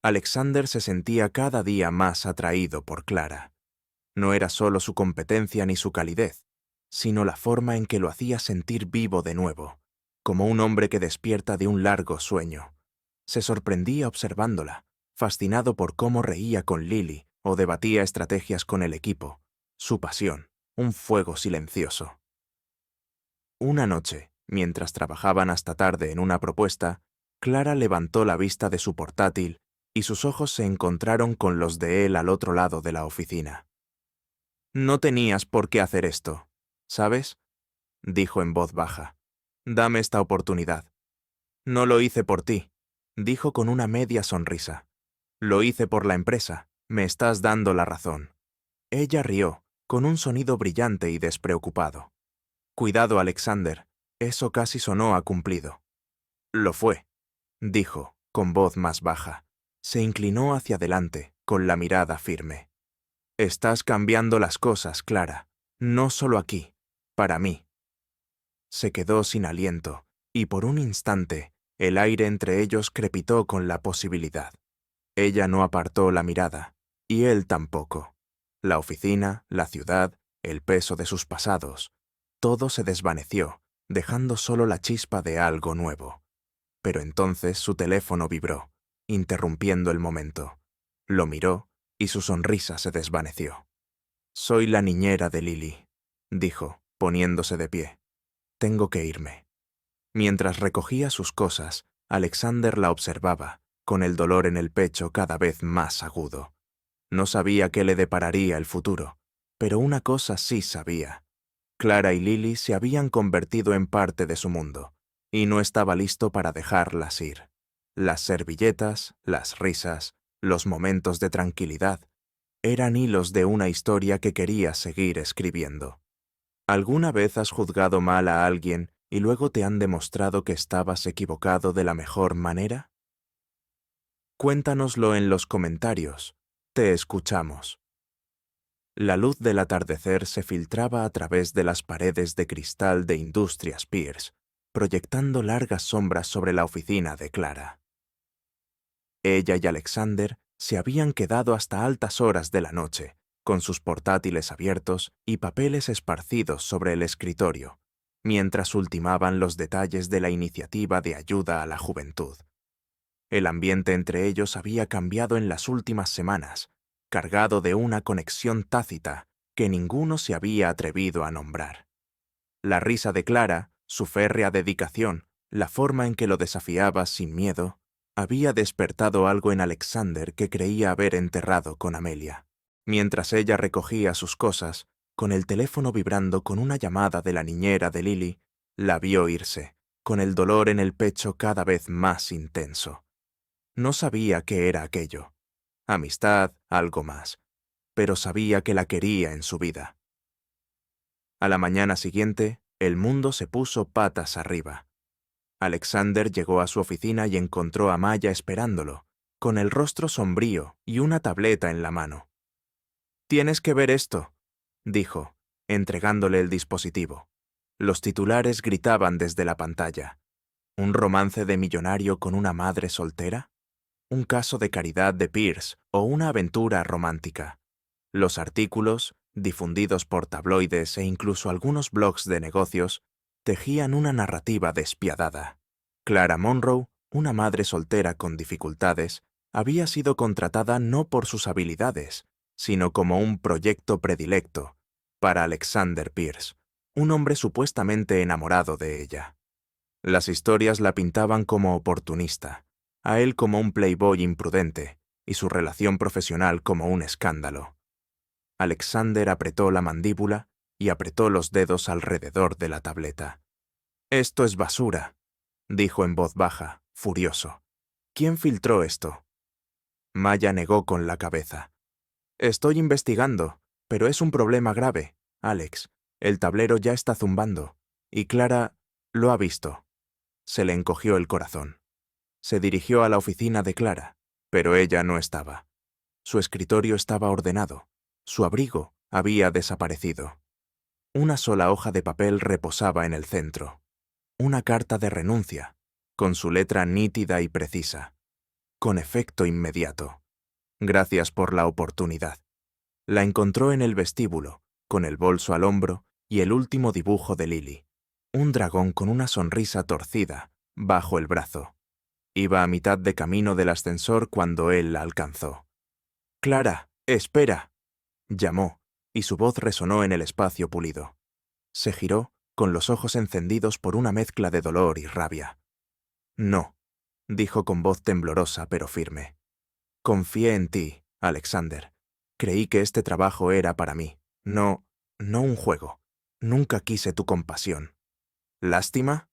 Alexander se sentía cada día más atraído por Clara. No era solo su competencia ni su calidez, sino la forma en que lo hacía sentir vivo de nuevo, como un hombre que despierta de un largo sueño. Se sorprendía observándola, fascinado por cómo reía con Lily o debatía estrategias con el equipo. Su pasión, un fuego silencioso. Una noche, mientras trabajaban hasta tarde en una propuesta, Clara levantó la vista de su portátil y sus ojos se encontraron con los de él al otro lado de la oficina. «No tenías por qué hacer esto, ¿sabes?», dijo en voz baja. «Dame esta oportunidad». «No lo hice por ti», dijo con una media sonrisa. «Lo hice por la empresa. Me estás dando la razón». Ella rió, con un sonido brillante y despreocupado. «Cuidado, Alexander, eso casi sonó a cumplido». «Lo fue», dijo, con voz más baja. Se inclinó hacia adelante, con la mirada firme. «Estás cambiando las cosas, Clara. No solo aquí, para mí». Se quedó sin aliento, y por un instante, el aire entre ellos crepitó con la posibilidad. Ella no apartó la mirada, y él tampoco. La oficina, la ciudad, el peso de sus pasados, todo se desvaneció, dejando solo la chispa de algo nuevo. Pero entonces su teléfono vibró, interrumpiendo el momento. Lo miró, y su sonrisa se desvaneció. «Soy la niñera de Lily», dijo, poniéndose de pie. «Tengo que irme». Mientras recogía sus cosas, Alexander la observaba, con el dolor en el pecho cada vez más agudo. No sabía qué le depararía el futuro, pero una cosa sí sabía. Clara y Lily se habían convertido en parte de su mundo, y no estaba listo para dejarlas ir. Las servilletas, las risas, los momentos de tranquilidad, eran hilos de una historia que quería seguir escribiendo. ¿Alguna vez has juzgado mal a alguien y luego te han demostrado que estabas equivocado de la mejor manera? Cuéntanoslo en los comentarios. Te escuchamos. La luz del atardecer se filtraba a través de las paredes de cristal de Industrias Pierce, proyectando largas sombras sobre la oficina de Clara. Ella y Alexander se habían quedado hasta altas horas de la noche, con sus portátiles abiertos y papeles esparcidos sobre el escritorio, mientras ultimaban los detalles de la iniciativa de ayuda a la juventud. El ambiente entre ellos había cambiado en las últimas semanas, cargado de una conexión tácita que ninguno se había atrevido a nombrar. La risa de Clara, su férrea dedicación, la forma en que lo desafiaba sin miedo, había despertado algo en Alexander que creía haber enterrado con Amelia. Mientras ella recogía sus cosas, con el teléfono vibrando con una llamada de la niñera de Lily, la vio irse, con el dolor en el pecho cada vez más intenso. No sabía qué era aquello. Amistad, algo más. Pero sabía que la quería en su vida. A la mañana siguiente, el mundo se puso patas arriba. Alexander llegó a su oficina y encontró a Maya esperándolo, con el rostro sombrío y una tableta en la mano. «Tienes que ver esto», dijo, entregándole el dispositivo. Los titulares gritaban desde la pantalla. ¿Un romance de millonario con una madre soltera? ¿Un caso de caridad de Pierce o una aventura romántica? Los artículos, difundidos por tabloides e incluso algunos blogs de negocios, tejían una narrativa despiadada. Clara Monroe, una madre soltera con dificultades, había sido contratada no por sus habilidades, sino como un proyecto predilecto para Alexander Pierce, un hombre supuestamente enamorado de ella. Las historias la pintaban como oportunista, a él como un playboy imprudente y su relación profesional como un escándalo. Alexander apretó la mandíbula y apretó los dedos alrededor de la tableta. «Esto es basura», dijo en voz baja, furioso. «¿Quién filtró esto?» Maya negó con la cabeza. «Estoy investigando, pero es un problema grave, Alex. El tablero ya está zumbando, y Clara lo ha visto». Se le encogió el corazón. Se dirigió a la oficina de Clara, pero ella no estaba. Su escritorio estaba ordenado, su abrigo había desaparecido. Una sola hoja de papel reposaba en el centro. Una carta de renuncia, con su letra nítida y precisa, con efecto inmediato. Gracias por la oportunidad. La encontró en el vestíbulo, con el bolso al hombro y el último dibujo de Lily, un dragón con una sonrisa torcida, bajo el brazo. Iba a mitad de camino del ascensor cuando él la alcanzó. «Clara, espera», llamó, y su voz resonó en el espacio pulido. Se giró, con los ojos encendidos por una mezcla de dolor y rabia. «No», dijo con voz temblorosa pero firme. «Confié en ti, Alexander. Creí que este trabajo era para mí. No un juego. Nunca quise tu compasión». «¿Lástima?»,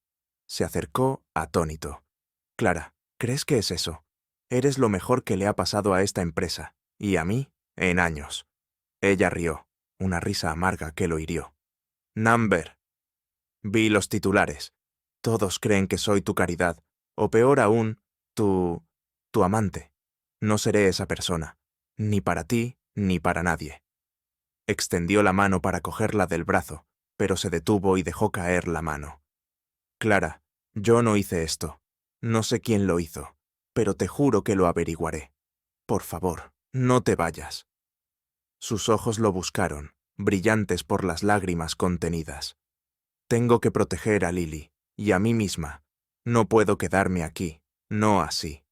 se acercó, atónito. «Clara, ¿crees que es eso? Eres lo mejor que le ha pasado a esta empresa, y a mí, en años». Ella rió, una risa amarga que lo hirió. «Number». Vi los titulares. Todos creen que soy tu caridad, o peor aún, tu amante. No seré esa persona, ni para ti, ni para nadie. Extendió la mano para cogerla del brazo, pero se detuvo y dejó caer la mano. «Clara, yo no hice esto. No sé quién lo hizo, pero te juro que lo averiguaré. Por favor, no te vayas». Sus ojos lo buscaron, brillantes por las lágrimas contenidas. «Tengo que proteger a Lily, y a mí misma. No puedo quedarme aquí, no así».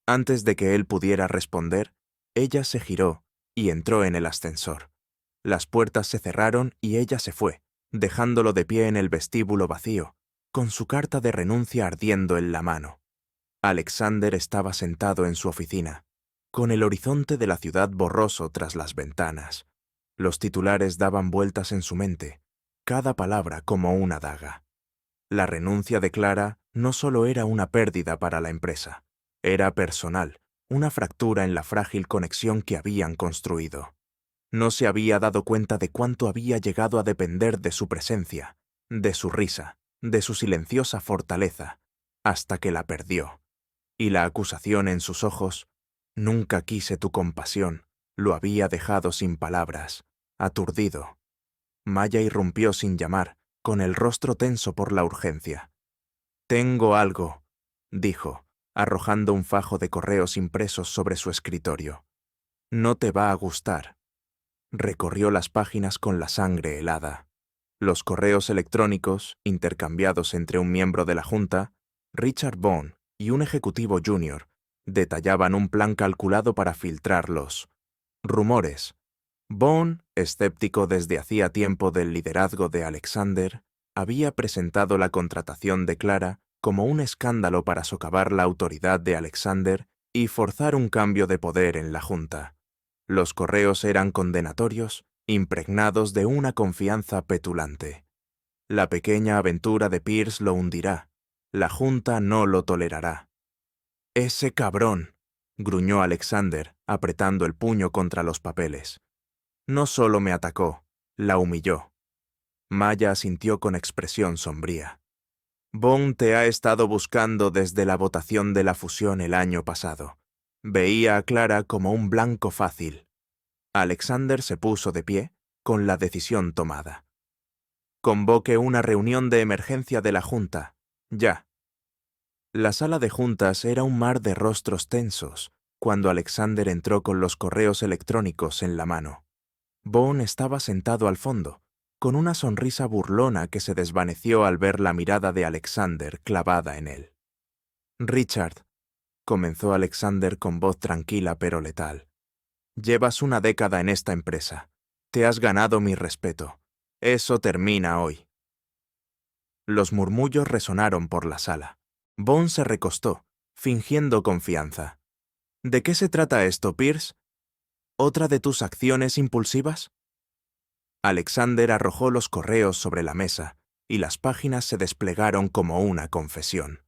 Antes de que él pudiera responder, ella se giró y entró en el ascensor. Las puertas se cerraron y ella se fue, dejándolo de pie en el vestíbulo vacío, con su carta de renuncia ardiendo en la mano. Alexander estaba sentado en su oficina, con el horizonte de la ciudad borroso tras las ventanas. Los titulares daban vueltas en su mente, cada palabra como una daga. La renuncia de Clara no solo era una pérdida para la empresa, era personal, una fractura en la frágil conexión que habían construido. No se había dado cuenta de cuánto había llegado a depender de su presencia, de su risa, de su silenciosa fortaleza, hasta que la perdió. Y la acusación en sus ojos, «Nunca quise tu compasión», lo había dejado sin palabras, aturdido. Maya irrumpió sin llamar, con el rostro tenso por la urgencia. «Tengo algo», dijo, arrojando un fajo de correos impresos sobre su escritorio. «No te va a gustar». Recorrió las páginas con la sangre helada. Los correos electrónicos, intercambiados entre un miembro de la Junta, Richard Bone, y un ejecutivo junior, detallaban un plan calculado para filtrar los rumores. Bone, escéptico desde hacía tiempo del liderazgo de Alexander, había presentado la contratación de Clara como un escándalo para socavar la autoridad de Alexander y forzar un cambio de poder en la Junta. Los correos eran condenatorios, impregnados de una confianza petulante. La pequeña aventura de Pierce lo hundirá. La Junta no lo tolerará. «Ese cabrón», gruñó Alexander, apretando el puño contra los papeles. «No solo me atacó, la humilló». Maya asintió con expresión sombría. «Bone te ha estado buscando desde la votación de la fusión el año pasado. Veía a Clara como un blanco fácil». Alexander se puso de pie, con la decisión tomada. «Convoque una reunión de emergencia de la Junta, ya». La sala de juntas era un mar de rostros tensos cuando Alexander entró con los correos electrónicos en la mano. Bone estaba sentado al fondo, con una sonrisa burlona que se desvaneció al ver la mirada de Alexander clavada en él. «Richard», comenzó Alexander con voz tranquila pero letal, «llevas una década en esta empresa. Te has ganado mi respeto. Eso termina hoy». Los murmullos resonaron por la sala. Bone se recostó, fingiendo confianza. «¿De qué se trata esto, Pierce? ¿Otra de tus acciones impulsivas?» Alexander arrojó los correos sobre la mesa, y las páginas se desplegaron como una confesión.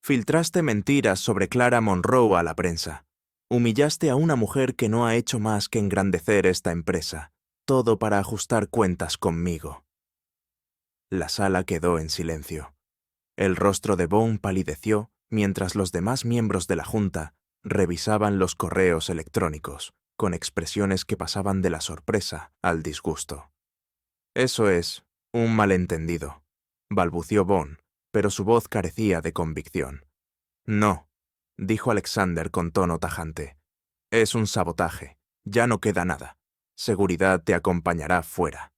«Filtraste mentiras sobre Clara Monroe a la prensa. Humillaste a una mujer que no ha hecho más que engrandecer esta empresa, todo para ajustar cuentas conmigo». La sala quedó en silencio. El rostro de Bone palideció mientras los demás miembros de la Junta revisaban los correos electrónicos, con expresiones que pasaban de la sorpresa al disgusto. «Eso es, un malentendido», balbució Bond, pero su voz carecía de convicción. «No», dijo Alexander con tono tajante. «Es un sabotaje. Ya no queda nada. Seguridad te acompañará fuera».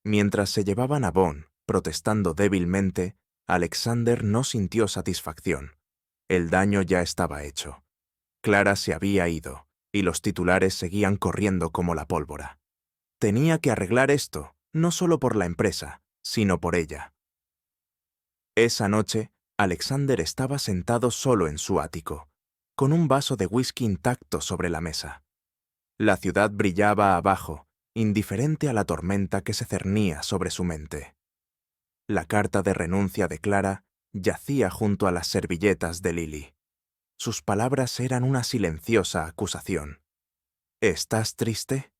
Mientras se llevaban a Bond, protestando débilmente, Alexander no sintió satisfacción. El daño ya estaba hecho. Clara se había ido, y los titulares seguían corriendo como la pólvora. Tenía que arreglar esto, no solo por la empresa, sino por ella. Esa noche, Alexander estaba sentado solo en su ático, con un vaso de whisky intacto sobre la mesa. La ciudad brillaba abajo, indiferente a la tormenta que se cernía sobre su mente. La carta de renuncia de Clara yacía junto a las servilletas de Lily. Sus palabras eran una silenciosa acusación. «¿Estás triste?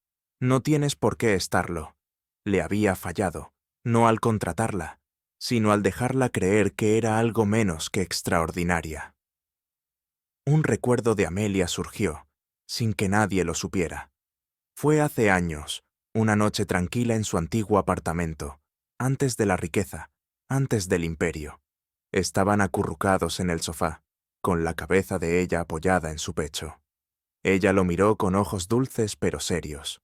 No tienes por qué estarlo». Le había fallado, no al contratarla, sino al dejarla creer que era algo menos que extraordinaria. Un recuerdo de Amelia surgió, sin que nadie lo supiera. Fue hace años, una noche tranquila en su antiguo apartamento, antes de la riqueza, antes del imperio. Estaban acurrucados en el sofá, con la cabeza de ella apoyada en su pecho. Ella lo miró con ojos dulces pero serios.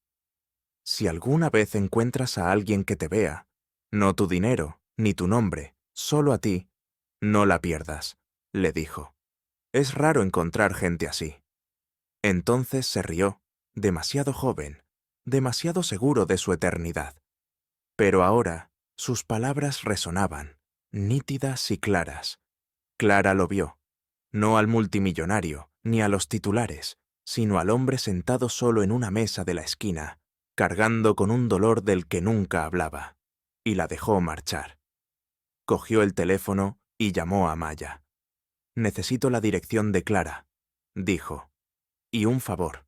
«Si alguna vez encuentras a alguien que te vea, no tu dinero, ni tu nombre, solo a ti, no la pierdas», le dijo. «Es raro encontrar gente así». Entonces se rió, demasiado joven, demasiado seguro de su eternidad. Pero ahora sus palabras resonaban, nítidas y claras. Clara lo vio, no al multimillonario, ni a los titulares, sino al hombre sentado solo en una mesa de la esquina, cargando con un dolor del que nunca hablaba, y la dejó marchar. Cogió el teléfono y llamó a Maya. «Necesito la dirección de Clara», dijo, «y un favor».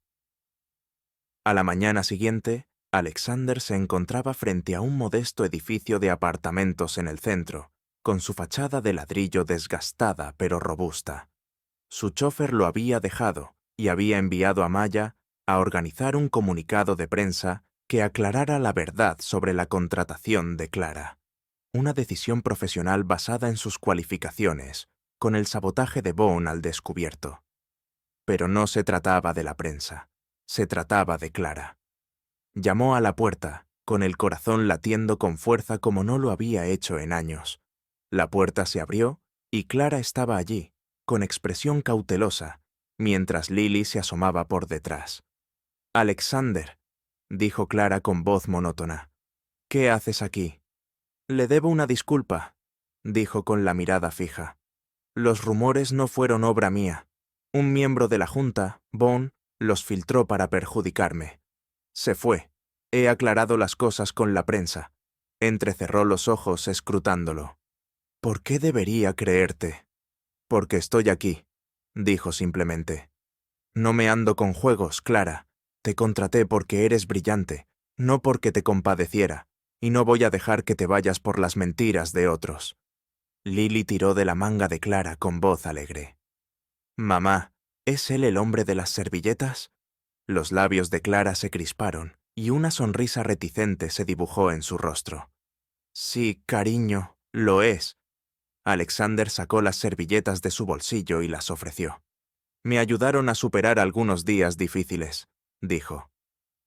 A la mañana siguiente, Alexander se encontraba frente a un modesto edificio de apartamentos en el centro, con su fachada de ladrillo desgastada pero robusta. Su chofer lo había dejado y había enviado a Maya a organizar un comunicado de prensa que aclarara la verdad sobre la contratación de Clara. Una decisión profesional basada en sus cualificaciones, con el sabotaje de Bond al descubierto. Pero no se trataba de la prensa, se trataba de Clara. Llamó a la puerta, con el corazón latiendo con fuerza como no lo había hecho en años. La puerta se abrió y Clara estaba allí, con expresión cautelosa, mientras Lily se asomaba por detrás. «Alexander», dijo Clara con voz monótona, «¿qué haces aquí?» «Le debo una disculpa», dijo con la mirada fija. «Los rumores no fueron obra mía. Un miembro de la Junta, Bond, los filtró para perjudicarme. Se fue. He aclarado las cosas con la prensa». Entrecerró los ojos escrutándolo. «¿Por qué debería creerte?» «Porque estoy aquí», dijo simplemente. «No me ando con juegos, Clara. Te contraté porque eres brillante, no porque te compadeciera, y no voy a dejar que te vayas por las mentiras de otros». Lily tiró de la manga de Clara con voz alegre. «Mamá, ¿es él el hombre de las servilletas?» Los labios de Clara se crisparon y una sonrisa reticente se dibujó en su rostro. «Sí, cariño, lo es». Alexander sacó las servilletas de su bolsillo y las ofreció. «Me ayudaron a superar algunos días difíciles», dijo.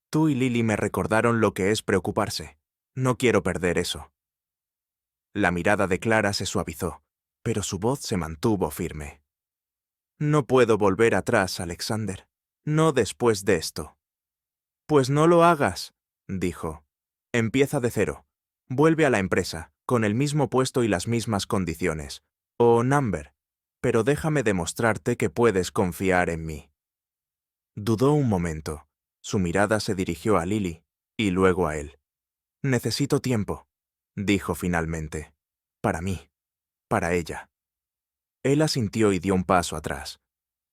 «Tú y Lily me recordaron lo que es preocuparse. No quiero perder eso». La mirada de Clara se suavizó, pero su voz se mantuvo firme. «No puedo volver atrás, Alexander. No después de esto». «Pues no lo hagas», dijo. «Empieza de cero. Vuelve a la empresa, con el mismo puesto y las mismas condiciones. O Number. Pero déjame demostrarte que puedes confiar en mí». Dudó un momento. Su mirada se dirigió a Lily, y luego a él. «Necesito tiempo», dijo finalmente. «Para mí. Para ella». Él asintió y dio un paso atrás.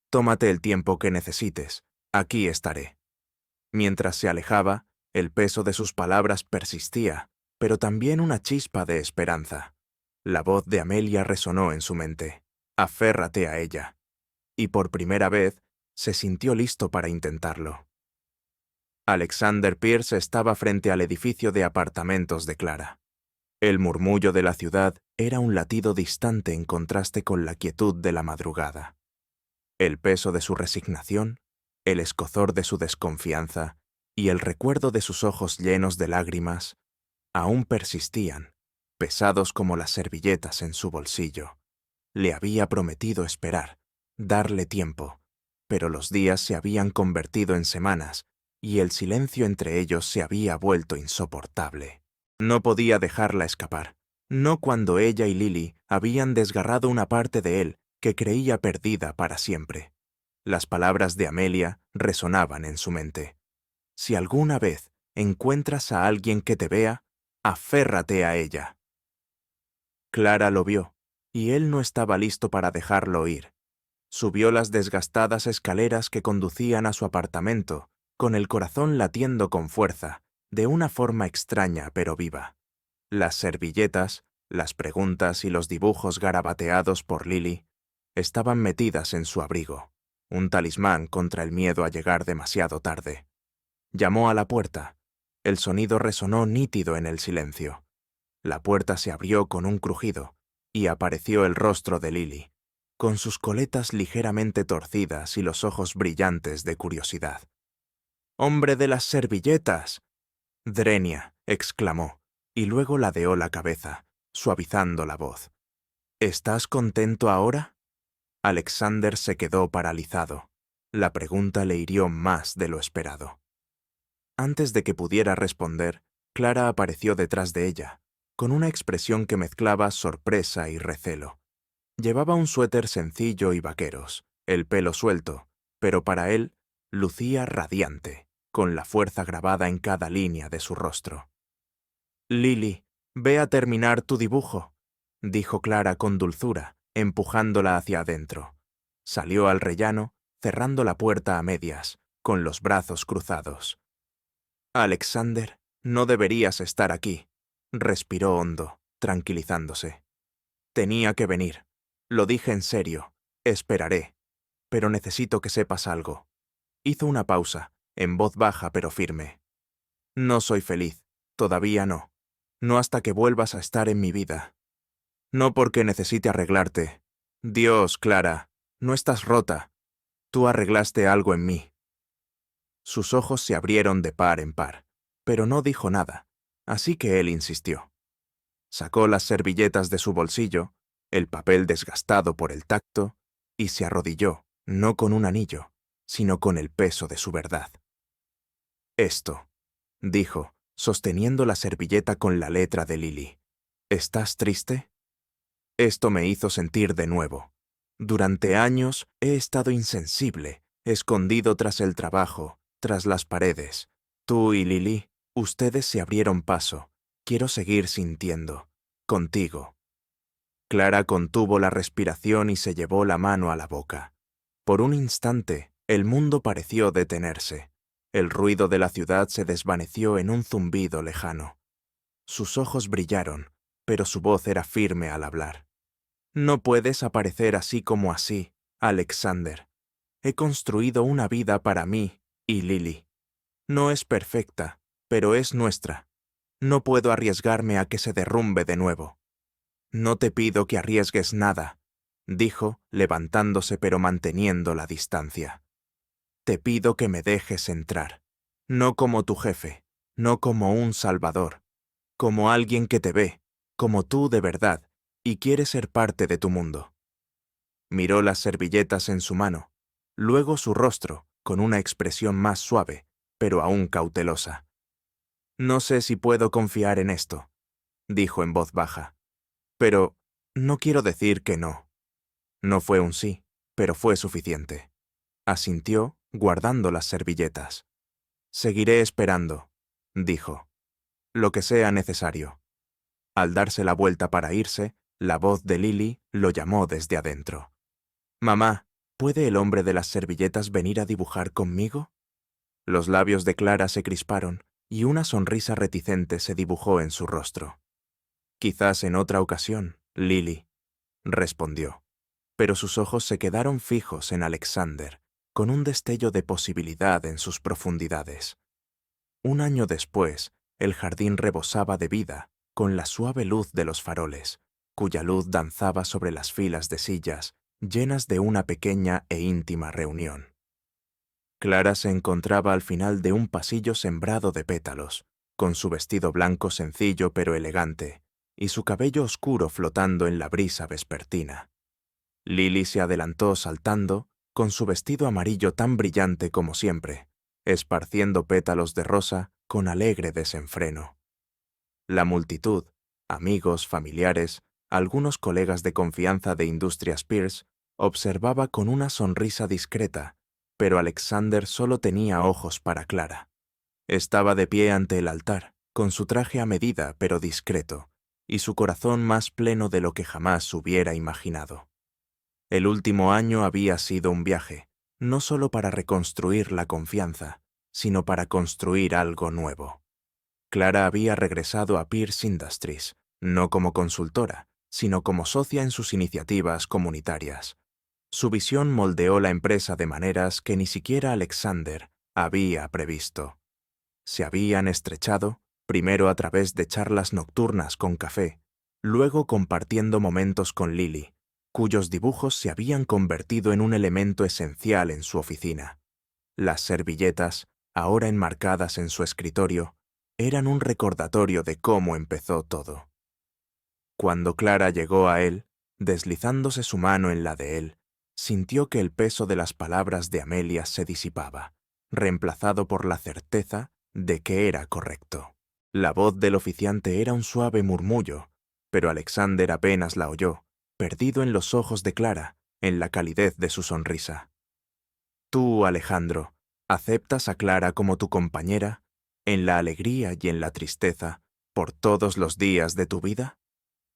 «Tómate el tiempo que necesites. Aquí estaré». Mientras se alejaba, el peso de sus palabras persistía, pero también una chispa de esperanza. La voz de Amelia resonó en su mente. «Aférrate a ella». Y por primera vez, se sintió listo para intentarlo. Alexander Pierce estaba frente al edificio de apartamentos de Clara. El murmullo de la ciudad era un latido distante en contraste con la quietud de la madrugada. El peso de su resignación, el escozor de su desconfianza y el recuerdo de sus ojos llenos de lágrimas aún persistían, pesados como las servilletas en su bolsillo. Le había prometido esperar, darle tiempo, pero los días se habían convertido en semanas y el silencio entre ellos se había vuelto insoportable. No podía dejarla escapar, no cuando ella y Lily habían desgarrado una parte de él que creía perdida para siempre. Las palabras de Amelia resonaban en su mente. Si alguna vez encuentras a alguien que te vea, aférrate a ella. Clara lo vio, y él no estaba listo para dejarlo ir. Subió las desgastadas escaleras que conducían a su apartamento, con el corazón latiendo con fuerza, de una forma extraña pero viva. Las servilletas, las preguntas y los dibujos garabateados por Lily estaban metidas en su abrigo, un talismán contra el miedo a llegar demasiado tarde. Llamó a la puerta. El sonido resonó nítido en el silencio. La puerta se abrió con un crujido, y apareció el rostro de Lily, con sus coletas ligeramente torcidas y los ojos brillantes de curiosidad. «¡Hombre de las servilletas!», Drenia exclamó, y luego ladeó la cabeza, suavizando la voz. «¿Estás contento ahora?». Alexander se quedó paralizado. La pregunta le hirió más de lo esperado. Antes de que pudiera responder, Clara apareció detrás de ella, con una expresión que mezclaba sorpresa y recelo. Llevaba un suéter sencillo y vaqueros, el pelo suelto, pero para él lucía radiante, con la fuerza grabada en cada línea de su rostro. «Lily, ve a terminar tu dibujo», dijo Clara con dulzura, empujándola hacia adentro. Salió al rellano, cerrando la puerta a medias, con los brazos cruzados. «Alexander, no deberías estar aquí», respiró hondo, tranquilizándose. «Tenía que venir. Lo dije en serio. Esperaré. Pero necesito que sepas algo». Hizo una pausa, en voz baja pero firme. «No soy feliz. Todavía no. No hasta que vuelvas a estar en mi vida. No porque necesite arreglarte. Dios, Clara, no estás rota. Tú arreglaste algo en mí». Sus ojos se abrieron de par en par, pero no dijo nada, así que él insistió. Sacó las servilletas de su bolsillo, el papel desgastado por el tacto, y se arrodilló, no con un anillo, sino con el peso de su verdad. «Esto», dijo, sosteniendo la servilleta con la letra de Lily. «¿Estás triste?». Esto me hizo sentir de nuevo. Durante años he estado insensible, escondido tras el trabajo, tras las paredes. Tú y Lily, ustedes se abrieron paso. Quiero seguir sintiendo. Contigo». Clara contuvo la respiración y se llevó la mano a la boca. Por un instante, el mundo pareció detenerse. El ruido de la ciudad se desvaneció en un zumbido lejano. Sus ojos brillaron, pero su voz era firme al hablar. «No puedes aparecer así como así, Alexander. He construido una vida para mí y Lily. No es perfecta, pero es nuestra. No puedo arriesgarme a que se derrumbe de nuevo». «No te pido que arriesgues nada», dijo, levantándose pero manteniendo la distancia. «Te pido que me dejes entrar, no como tu jefe, no como un salvador, como alguien que te ve, como tú de verdad, y quiere ser parte de tu mundo». Miró las servilletas en su mano, luego su rostro, con una expresión más suave, pero aún cautelosa. «No sé si puedo confiar en esto», dijo en voz baja. «Pero no quiero decir que no». No fue un sí, pero fue suficiente. Asintió, guardando las servilletas. «Seguiré esperando», dijo. «Lo que sea necesario». Al darse la vuelta para irse, la voz de Lily lo llamó desde adentro. «Mamá, ¿puede el hombre de las servilletas venir a dibujar conmigo?». Los labios de Clara se crisparon y una sonrisa reticente se dibujó en su rostro. «Quizás en otra ocasión, Lily», respondió, pero sus ojos se quedaron fijos en Alexander, con un destello de posibilidad en sus profundidades. Un año después, el jardín rebosaba de vida, con la suave luz de los faroles, cuya luz danzaba sobre las filas de sillas, llenas de una pequeña e íntima reunión. Clara se encontraba al final de un pasillo sembrado de pétalos, con su vestido blanco sencillo pero elegante, y su cabello oscuro flotando en la brisa vespertina. Lily se adelantó saltando, con su vestido amarillo tan brillante como siempre, esparciendo pétalos de rosa con alegre desenfreno. La multitud, amigos, familiares, algunos colegas de confianza de Industrias Pierce, observaba con una sonrisa discreta, pero Alexander solo tenía ojos para Clara. Estaba de pie ante el altar, con su traje a medida pero discreto, y su corazón más pleno de lo que jamás hubiera imaginado. El último año había sido un viaje, no solo para reconstruir la confianza, sino para construir algo nuevo. Clara había regresado a Pierce Industries, no como consultora, sino como socia en sus iniciativas comunitarias. Su visión moldeó la empresa de maneras que ni siquiera Alexander había previsto. Se habían estrechado, primero a través de charlas nocturnas con café, luego compartiendo momentos con Lily, cuyos dibujos se habían convertido en un elemento esencial en su oficina. Las servilletas, ahora enmarcadas en su escritorio, eran un recordatorio de cómo empezó todo. Cuando Clara llegó a él, deslizándose su mano en la de él, sintió que el peso de las palabras de Amelia se disipaba, reemplazado por la certeza de que era correcto. La voz del oficiante era un suave murmullo, pero Alexander apenas la oyó, perdido en los ojos de Clara, en la calidez de su sonrisa. Tú, Alejandro, ¿aceptas a Clara como tu compañera, en la alegría y en la tristeza, por todos los días de tu vida?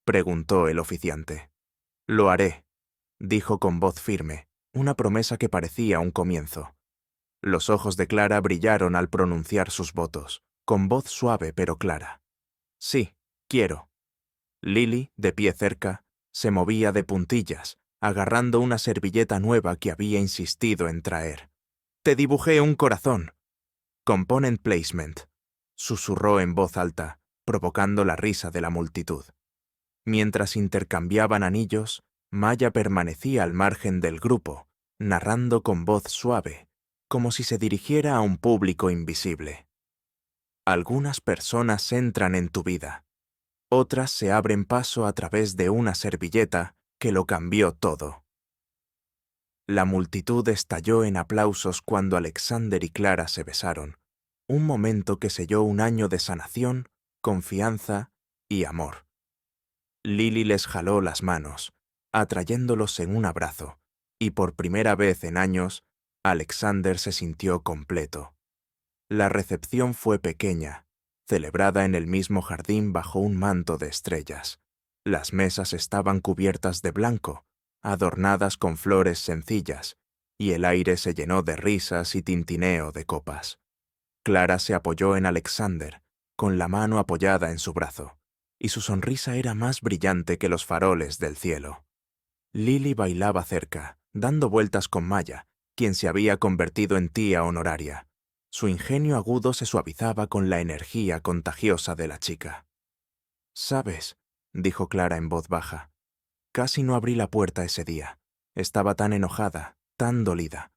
Preguntó el oficiante. Lo haré, dijo con voz firme, una promesa que parecía un comienzo. Los ojos de Clara brillaron al pronunciar sus votos, con voz suave pero clara. Sí, quiero. Lily, de pie cerca, se movía de puntillas, agarrando una servilleta nueva que había insistido en traer. Te dibujé un corazón. Component placement, susurró en voz alta, provocando la risa de la multitud. Mientras intercambiaban anillos, Maya permanecía al margen del grupo, narrando con voz suave, como si se dirigiera a un público invisible. Algunas personas entran en tu vida. Otras se abren paso a través de una servilleta que lo cambió todo. La multitud estalló en aplausos cuando Alexander y Clara se besaron, un momento que selló un año de sanación, confianza y amor. Lily les jaló las manos, atrayéndolos en un abrazo, y por primera vez en años, Alexander se sintió completo. La recepción fue pequeña, celebrada en el mismo jardín bajo un manto de estrellas. Las mesas estaban cubiertas de blanco, adornadas con flores sencillas, y el aire se llenó de risas y tintineo de copas. Clara se apoyó en Alexander, con la mano apoyada en su brazo, y su sonrisa era más brillante que los faroles del cielo. Lily bailaba cerca, dando vueltas con Maya, quien se había convertido en tía honoraria. Su ingenio agudo se suavizaba con la energía contagiosa de la chica. «¿Sabes?», dijo Clara en voz baja. «Casi no abrí la puerta ese día. Estaba tan enojada, tan dolida.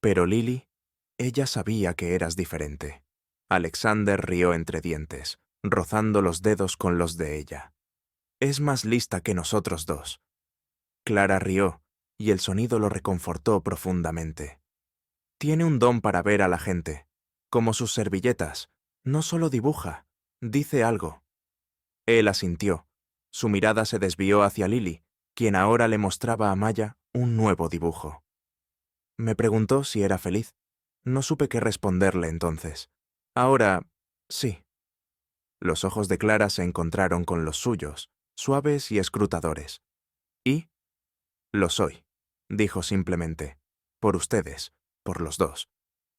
Pero Lily, ella sabía que eras diferente». Alexander rió entre dientes, rozando los dedos con los de ella. «Es más lista que nosotros dos». Clara rió, y el sonido lo reconfortó profundamente. «Tiene un don para ver a la gente. Como sus servilletas. No solo dibuja, dice algo». Él asintió. Su mirada se desvió hacia Lily, quien ahora le mostraba a Maya un nuevo dibujo. Me preguntó si era feliz. No supe qué responderle entonces. Ahora, sí. Los ojos de Clara se encontraron con los suyos, suaves y escrutadores. ¿Y? Lo soy, dijo simplemente. Por ustedes, por los dos.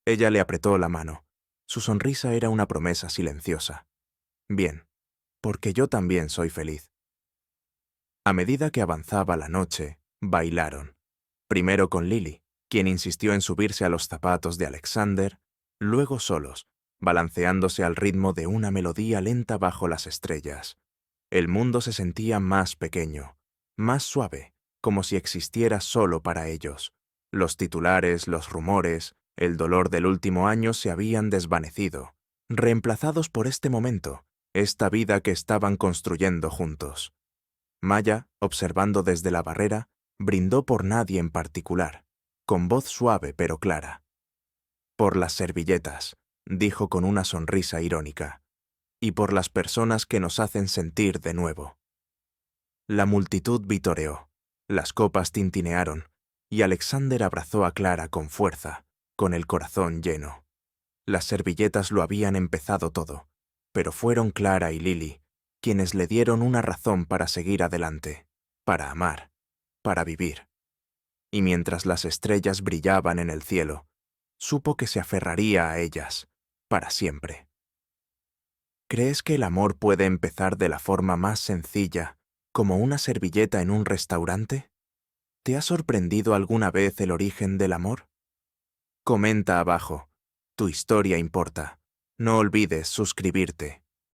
Ella le apretó la mano. Su sonrisa era una promesa silenciosa. Bien, porque yo también soy feliz. A medida que avanzaba la noche, bailaron. Primero con Lily, quien insistió en subirse a los zapatos de Alexander, luego solos, balanceándose al ritmo de una melodía lenta bajo las estrellas. El mundo se sentía más pequeño, más suave, como si existiera solo para ellos. Los titulares, los rumores, el dolor del último año se habían desvanecido, reemplazados por este momento, esta vida que estaban construyendo juntos. Maya, observando desde la barrera, brindó por nadie en particular, con voz suave pero clara. Por las servilletas, dijo con una sonrisa irónica, y por las personas que nos hacen sentir de nuevo. La multitud vitoreó, las copas tintinearon, y Alexander abrazó a Clara con fuerza, con el corazón lleno. Las servilletas lo habían empezado todo, pero fueron Clara y Lily quienes le dieron una razón para seguir adelante, para amar, para vivir. Y mientras las estrellas brillaban en el cielo, supo que se aferraría a ellas, para siempre. ¿Crees que el amor puede empezar de la forma más sencilla, como una servilleta en un restaurante? ¿Te ha sorprendido alguna vez el origen del amor? Comenta abajo. Tu historia importa. No olvides suscribirte.